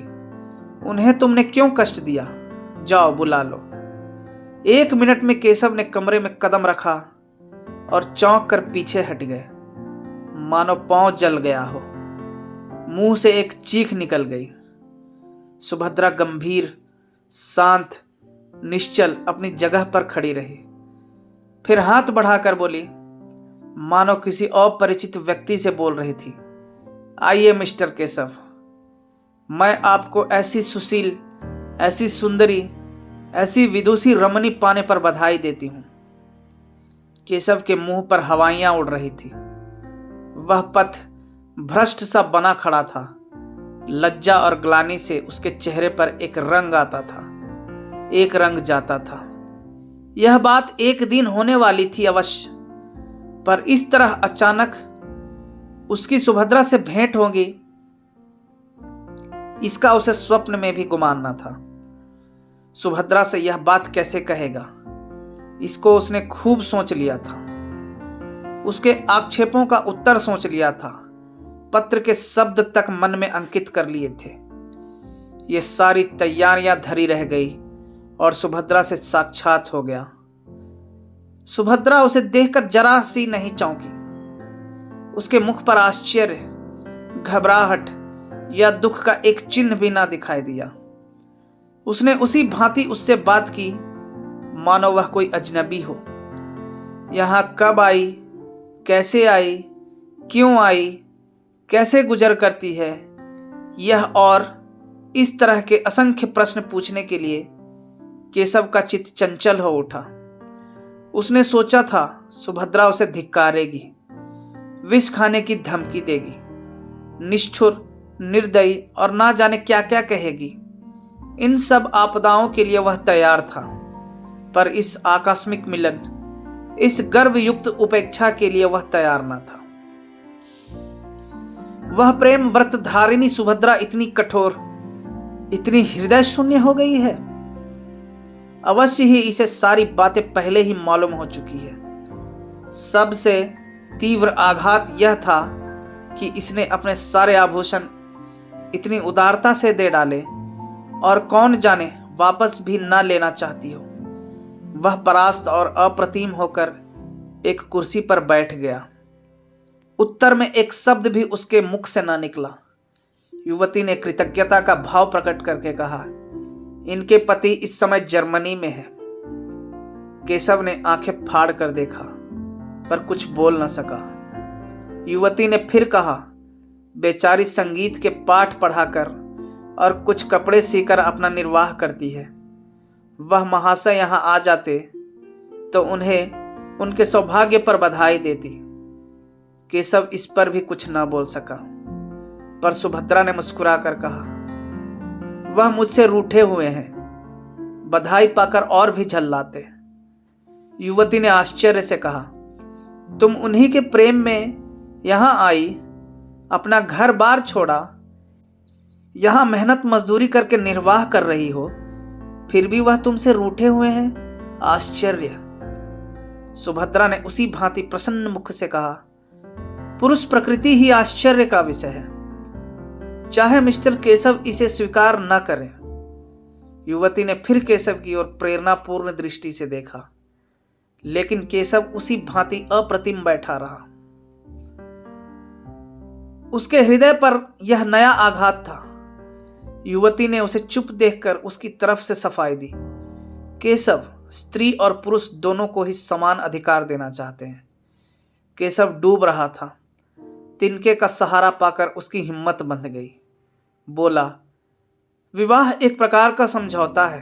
[SPEAKER 1] उन्हें तुमने क्यों कष्ट दिया? जाओ बुला लो। 1 मिनट में केशव ने कमरे में कदम रखा और चौंक कर पीछे हट गए, मानो पांव जल गया हो। मुंह से एक चीख निकल गई। सुभद्रा गंभीर, शांत, निश्चल अपनी जगह पर खड़ी रही। फिर हाथ बढ़ाकर बोली, मानो किसी अपरिचित व्यक्ति से बोल रही थी, आइए मिस्टर केशव, मैं आपको ऐसी सुशील, ऐसी सुंदरी, ऐसी विदुषी रमणी पाने पर बधाई देती हूं। केशव के मुंह पर हवाइयां उड़ रही थी। वह पथ भ्रष्ट सा बना खड़ा था। लज्जा और ग्लानि से उसके चेहरे पर एक रंग आता था, एक रंग जाता था। यह बात एक दिन होने वाली थी अवश्य, पर इस तरह अचानक उसकी सुभद्रा से भेंट होगी, इसका उसे स्वप्न में भी गुमान न था। सुभद्रा से यह बात कैसे कहेगा, इसको उसने खूब सोच लिया था। उसके आक्षेपों का उत्तर सोच लिया था, पत्र के शब्द तक मन में अंकित कर लिए थे। ये सारी तैयारियां धरी रह गई और सुभद्रा से साक्षात हो गया। सुभद्रा उसे देखकर जरा सी नहीं चौंकी। उसके मुख पर आश्चर्य, घबराहट या दुख का एक चिन्ह भी ना दिखाई दिया। उसने उसी भांति उससे बात की मानो वह कोई अजनबी हो। यहां कब आई, कैसे आई, क्यों आई, कैसे गुजर करती है, यह और इस तरह के असंख्य प्रश्न पूछने के लिए केशव का चित्त चंचल हो उठा। उसने सोचा था सुभद्रा उसे धिक्कारेगी, विष खाने की धमकी देगी, निष्ठुर, निर्दयी और ना जाने क्या क्या कहेगी। इन सब आपदाओं के लिए वह तैयार था, पर इस आकस्मिक मिलन, इस गर्वयुक्त उपेक्षा के लिए वह तैयार न था। वह प्रेम व्रत धारिणी सुभद्रा इतनी कठोर, इतनी हृदय शून्य हो गई है। अवश्य ही इसे सारी बातें पहले ही मालूम हो चुकी है। सबसे तीव्र आघात यह था कि इसने अपने सारे आभूषण इतनी उदारता से दे डाले और कौन जाने वापस भी न लेना चाहती हो। वह परास्त और अप्रतिम होकर एक कुर्सी पर बैठ गया। उत्तर में एक शब्द भी उसके मुख से न निकला। युवती ने कृतज्ञता का भाव प्रकट करके कहा, इनके पति इस समय जर्मनी में है। केशव ने आंखें फाड़ कर देखा, पर कुछ बोल न सका। युवती ने फिर कहा, बेचारी संगीत के पाठ पढ़ाकर और कुछ कपड़े सीकर अपना निर्वाह करती है। वह महाशय यहां आ जाते तो उन्हें उनके सौभाग्य पर बधाई देती। केशव इस पर भी कुछ न बोल सका, पर सुभद्रा ने मुस्कुराकर कहा, वह मुझसे रूठे हुए हैं, बधाई पाकर और भी झल्लाते। युवती ने आश्चर्य से कहा, तुम उन्हीं के प्रेम में यहां आई, अपना घर बार छोड़ा, यहां मेहनत मजदूरी करके निर्वाह कर रही हो, फिर भी वह तुमसे रूठे हुए हैं। आश्चर्य। सुभद्रा ने उसी भांति प्रसन्न मुख से कहा, पुरुष प्रकृति ही आश्चर्य का विषय है, चाहे मिस्टर केशव इसे स्वीकार न करें। युवती ने फिर केशव की ओर प्रेरणापूर्ण दृष्टि से देखा, लेकिन केशव उसी भांति अप्रतिम बैठा रहा। उसके हृदय पर यह नया आघात था। युवती ने उसे चुप देखकर उसकी तरफ से सफाई दी। केशव स्त्री और पुरुष दोनों को ही समान अधिकार देना चाहते हैं। केशव डूब रहा था। तिनके का सहारा पाकर उसकी हिम्मत बंध गई। बोला, विवाह एक प्रकार का समझौता है,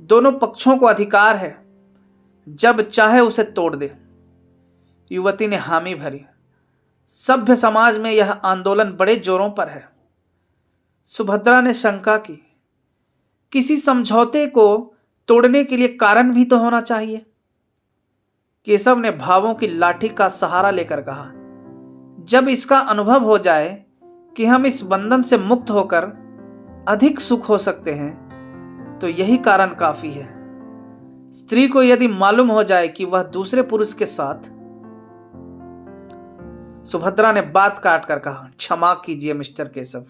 [SPEAKER 1] दोनों पक्षों को अधिकार है, जब चाहे उसे तोड़ दे। युवती ने हामी भरी। सभ्य समाज में यह आंदोलन बड़े जोरों पर है। सुभद्रा ने शंका की, किसी समझौते को तोड़ने के लिए कारण भी तो होना चाहिए। केशव ने भावों की लाठी का सहारा लेकर कहा, जब इसका अनुभव हो जाए कि हम इस बंधन से मुक्त होकर अधिक सुख हो सकते हैं, तो यही कारण काफी है। स्त्री को यदि मालूम हो जाए कि वह दूसरे पुरुष के साथ। सुभद्रा ने बात काट कर कहा, क्षमा कीजिए मिस्टर केशव,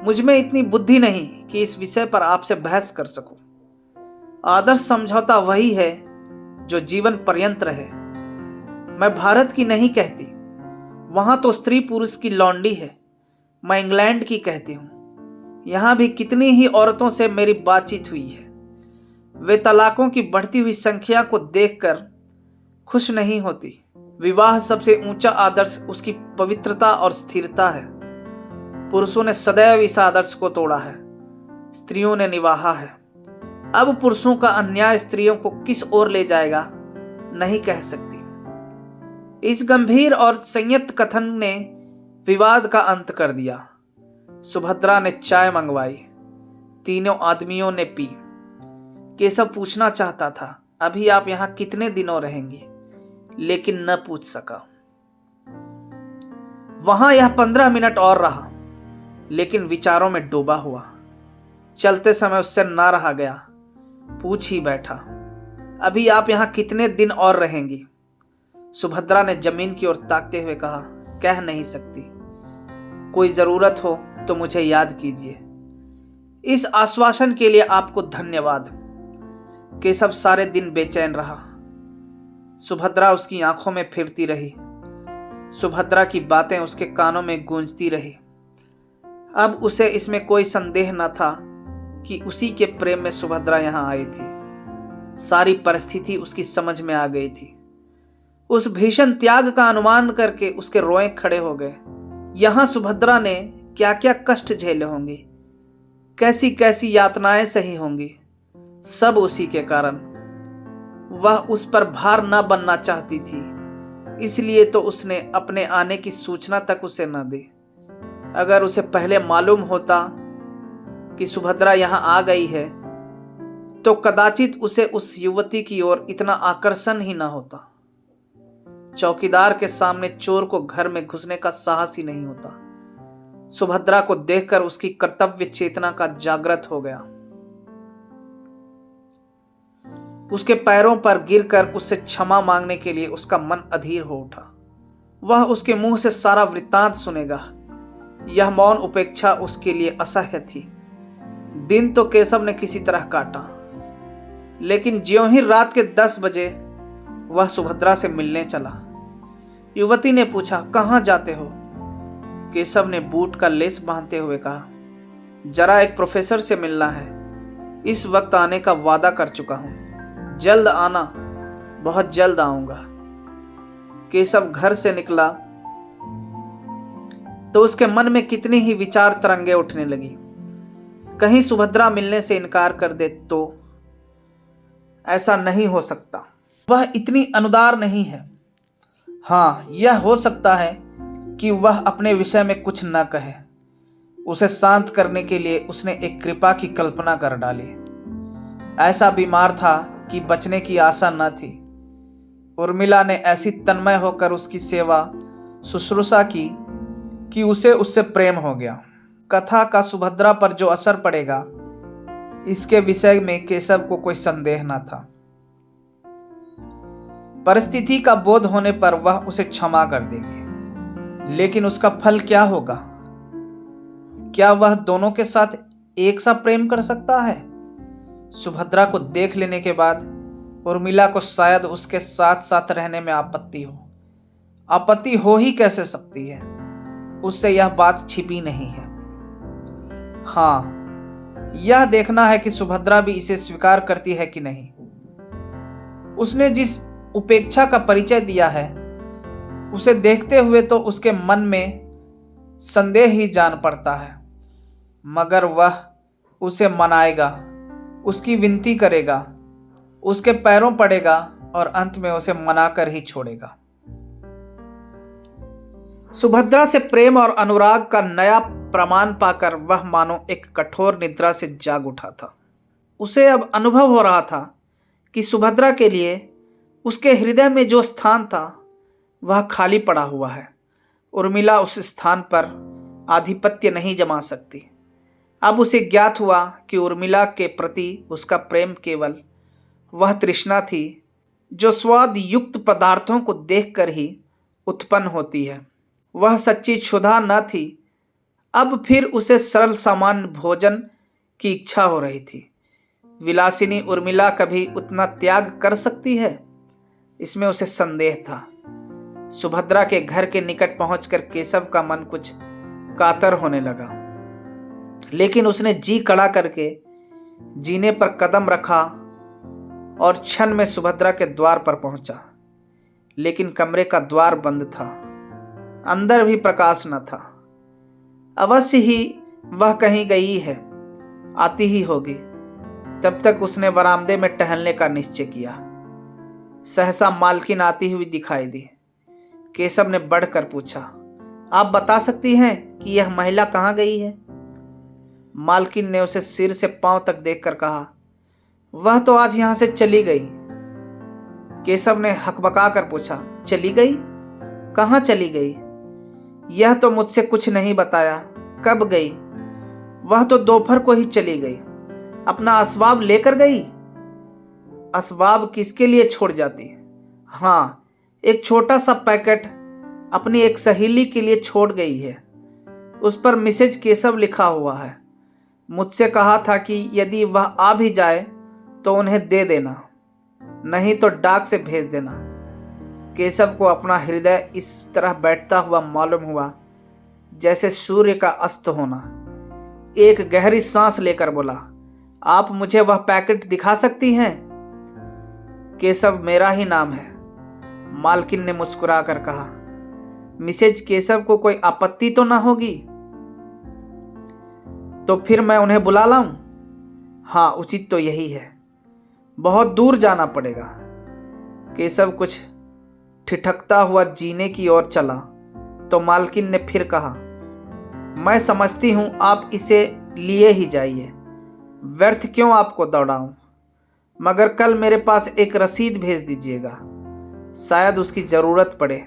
[SPEAKER 1] मुझ में इतनी बुद्धि नहीं कि इस विषय पर आपसे बहस कर सकूं। आदर्श समझौता वही है जो जीवन पर्यंत रहे। मैं भारत की नहीं कहती, वहां तो स्त्री पुरुष की लौंडी है। मैं इंग्लैंड की कहती हूं। यहां भी कितनी ही औरतों से मेरी बातचीत हुई है। वे तलाकों की बढ़ती हुई संख्या को देखकर खुश नहीं होती। विवाह सबसे ऊंचा आदर्श उसकी पवित्रता और स्थिरता है। पुरुषों ने सदैव इस आदर्श को तोड़ा है, स्त्रियों ने निभाया है। अब पुरुषों का अन्याय स्त्रियों को किस ओर ले जाएगा नहीं कह सकती। इस गंभीर और संयत कथन ने विवाद का अंत कर दिया। सुभद्रा ने चाय मंगवाई, तीनों आदमियों ने पी। केशव पूछना चाहता था, अभी आप यहां कितने दिनों रहेंगे, लेकिन न पूछ सका। वहां यह 15 मिनट और रहा, लेकिन विचारों में डूबा हुआ। चलते समय उससे ना रहा गया, पूछ ही बैठा, अभी आप यहां कितने दिन और रहेंगी? सुभद्रा ने जमीन की ओर ताकते हुए कहा, कह नहीं सकती। कोई जरूरत हो तो मुझे याद कीजिए। इस आश्वासन के लिए आपको धन्यवाद। केशव सारे दिन बेचैन रहा। सुभद्रा उसकी आंखों में फिरती रही। सुभद्रा की बातें उसके कानों में गूंजती रही। अब उसे इसमें कोई संदेह न था कि उसी के प्रेम में सुभद्रा यहां आई थी। सारी परिस्थिति उसकी समझ में आ गई थी। उस भीषण त्याग का अनुमान करके उसके रोए खड़े हो गए। यहां सुभद्रा ने क्या क्या कष्ट झेले होंगे, कैसी कैसी यातनाएं सही होंगी, सब उसी के कारण। वह उस पर भार न बनना चाहती थी, इसलिए तो उसने अपने आने की सूचना तक उसे न दी। अगर उसे पहले मालूम होता कि सुभद्रा यहां आ गई है तो कदाचित उसे उस युवती की ओर इतना आकर्षण ही न होता। चौकीदार के सामने चोर को घर में घुसने का साहस ही नहीं होता। सुभद्रा को देखकर उसकी कर्तव्य चेतना का जागृत हो गया। उसके पैरों पर गिरकर उससे क्षमा मांगने के लिए उसका मन अधीर हो उठा। वह उसके मुंह से सारा वृत्तांत सुनेगा। यह मौन उपेक्षा उसके लिए असह्य थी। दिन तो केशव ने किसी तरह काटा, लेकिन ज्यों ही रात के 10 बजे वह सुभद्रा से मिलने चला। युवती ने पूछा, कहां जाते हो? केशव ने बूट का लेस बांधते हुए कहा, जरा एक प्रोफेसर से मिलना है। इस वक्त आने का वादा कर चुका हूं, जल्द आना। बहुत जल्द आऊंगा। केशव घर से निकला तो उसके मन में कितनी ही विचार तरंगे उठने लगी। कहीं सुभद्रा मिलने से इनकार कर दे तो? ऐसा नहीं हो सकता, वह इतनी अनुदार नहीं है। हाँ, यह हो सकता है कि वह अपने विषय में कुछ न कहे। उसे शांत करने के लिए उसने एक कृपा की कल्पना कर डाली। ऐसा बीमार था कि बचने की आशा न थी। उर्मिला ने ऐसी तन्मय होकर उसकी सेवा शुश्रूषा की कि उसे उससे प्रेम हो गया। कथा का सुभद्रा पर जो असर पड़ेगा, इसके विषय में केशव को कोई संदेह न था। परिस्थिति का बोध होने पर वह उसे क्षमा कर देगी, लेकिन उसका फल क्या होगा? क्या वह दोनों के साथ एक सा प्रेम कर सकता है? सुभद्रा को देख लेने के बाद उर्मिला को शायद उसके साथ साथ रहने में आपत्ति हो। आपत्ति हो ही कैसे सकती है? उससे यह बात छिपी नहीं है। हाँ, यह देखना है कि सुभद्रा भी इसे स्वीकार करती है कि नहीं। उसने जिस उपेक्षा का परिचय दिया है, उसे देखते हुए तो उसके मन में संदेह ही जान पड़ता है। मगर वह उसे मनाएगा, उसकी विनती करेगा, उसके पैरों पड़ेगा और अंत में उसे मनाकर ही छोड़ेगा। सुभद्रा से प्रेम और अनुराग का नया प्रमाण पाकर वह मानो एक कठोर निद्रा से जाग उठा था। उसे अब अनुभव हो रहा था कि सुभद्रा के लिए उसके हृदय में जो स्थान था वह खाली पड़ा हुआ है। उर्मिला उस स्थान पर आधिपत्य नहीं जमा सकती। अब उसे ज्ञात हुआ कि उर्मिला के प्रति उसका प्रेम केवल वह तृष्णा थी जो स्वाद युक्त पदार्थों को देखकर ही उत्पन्न होती है। वह सच्ची क्षुधा न थी। अब फिर उसे सरल सामान्य भोजन की इच्छा हो रही थी। विलासिनी उर्मिला कभी उतना त्याग कर सकती है? इसमें उसे संदेह था। सुभद्रा के घर के निकट पहुंचकर केशव का मन कुछ कातर होने लगा, लेकिन उसने जी कड़ा करके जीने पर कदम रखा और क्षण में सुभद्रा के द्वार पर पहुंचा। लेकिन कमरे का द्वार बंद था, अंदर भी प्रकाश न था। अवश्य ही वह कहीं गई है, आती ही होगी। तब तक उसने बरामदे में टहलने का निश्चय किया। सहसा मालकिन आती हुई दिखाई दी। केशव ने बढ़कर पूछा, आप बता सकती हैं कि यह महिला कहाँ गई है? मालकिन ने उसे सिर से पांव तक देखकर कहा, वह तो आज यहां से चली गई। केशव ने हकबका कर पूछा, चली गई? कहाँ चली गई? यह तो मुझसे कुछ नहीं बताया। कब गई? वह तो दोपहर को ही चली गई। अपना असबाब लेकर गई? असबाब किसके लिए छोड़ जाती? हाँ, एक छोटा सा पैकेट अपनी एक सहेली के लिए छोड़ गई है। उस पर मिसेज केशव लिखा हुआ है। मुझसे कहा था कि यदि वह आ भी जाए तो उन्हें दे देना, नहीं तो डाक से भेज देना। केशव को अपना हृदय इस तरह बैठता हुआ मालूम हुआ जैसे सूर्य का अस्त होना। एक गहरी सांस लेकर बोला, आप मुझे वह पैकेट दिखा सकती हैं? केशव मेरा ही नाम है, मालकिन ने मुस्कुरा कर कहा। मिसेज केशव को कोई आपत्ति तो ना होगी? तो फिर मैं उन्हें बुला लाऊं? हाँ, उचित तो यही है। बहुत दूर जाना पड़ेगा। केशव कुछ ठिठकता हुआ जीने की ओर चला तो मालकिन ने फिर कहा, मैं समझती हूं आप इसे लिए ही जाइए, व्यर्थ क्यों आपको दौड़ाऊं। मगर कल मेरे पास एक रसीद भेज दीजिएगा, शायद उसकी जरूरत पड़े।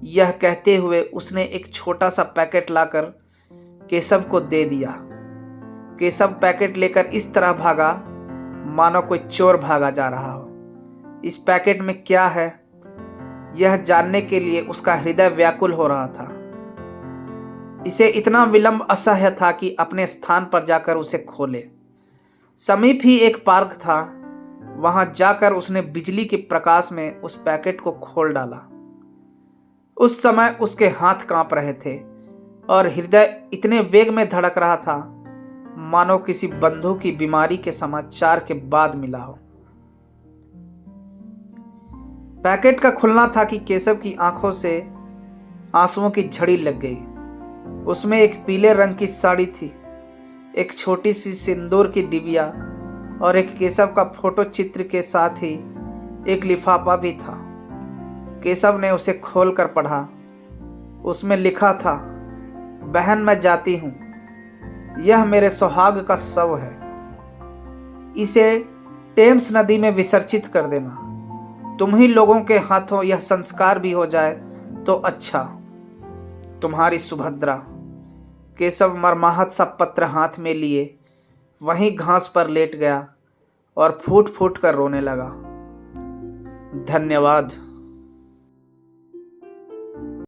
[SPEAKER 1] यह कहते हुए उसने एक छोटा सा पैकेट लाकर केशव को दे दिया। केशव पैकेट लेकर इस तरह भागा मानो कोई चोर भागा जा रहा हो। इस पैकेट में क्या है यह जानने के लिए उसका हृदय व्याकुल हो रहा था। इसे इतना विलंब असह्य था कि अपने स्थान पर जाकर उसे खोले। समीप ही एक पार्क था, वहां जाकर उसने बिजली के प्रकाश में उस पैकेट को खोल डाला। उस समय उसके हाथ कांप रहे थे और हृदय इतने वेग में धड़क रहा था मानो किसी बंधु की बीमारी के समाचार के बाद मिला हो। पैकेट का खुलना था कि केशव की आंखों से आंसुओं की झड़ी लग गई। उसमें एक पीले रंग की साड़ी थी, एक छोटी सी सिंदूर की डिबिया और एक केशव का फोटो चित्र के साथ ही एक लिफाफा भी था। केशव ने उसे खोलकर पढ़ा। उसमें लिखा था, बहन मैं जाती हूं, यह मेरे सुहाग का शव है, इसे टेम्स नदी में विसर्जित कर देना। तुम ही लोगों के हाथों यह संस्कार भी हो जाए तो अच्छा। तुम्हारी सुभद्रा। केशव मरमाहत सा पत्र हाथ में लिए वहीं घास पर लेट गया और फूट फूट कर रोने लगा। धन्यवाद।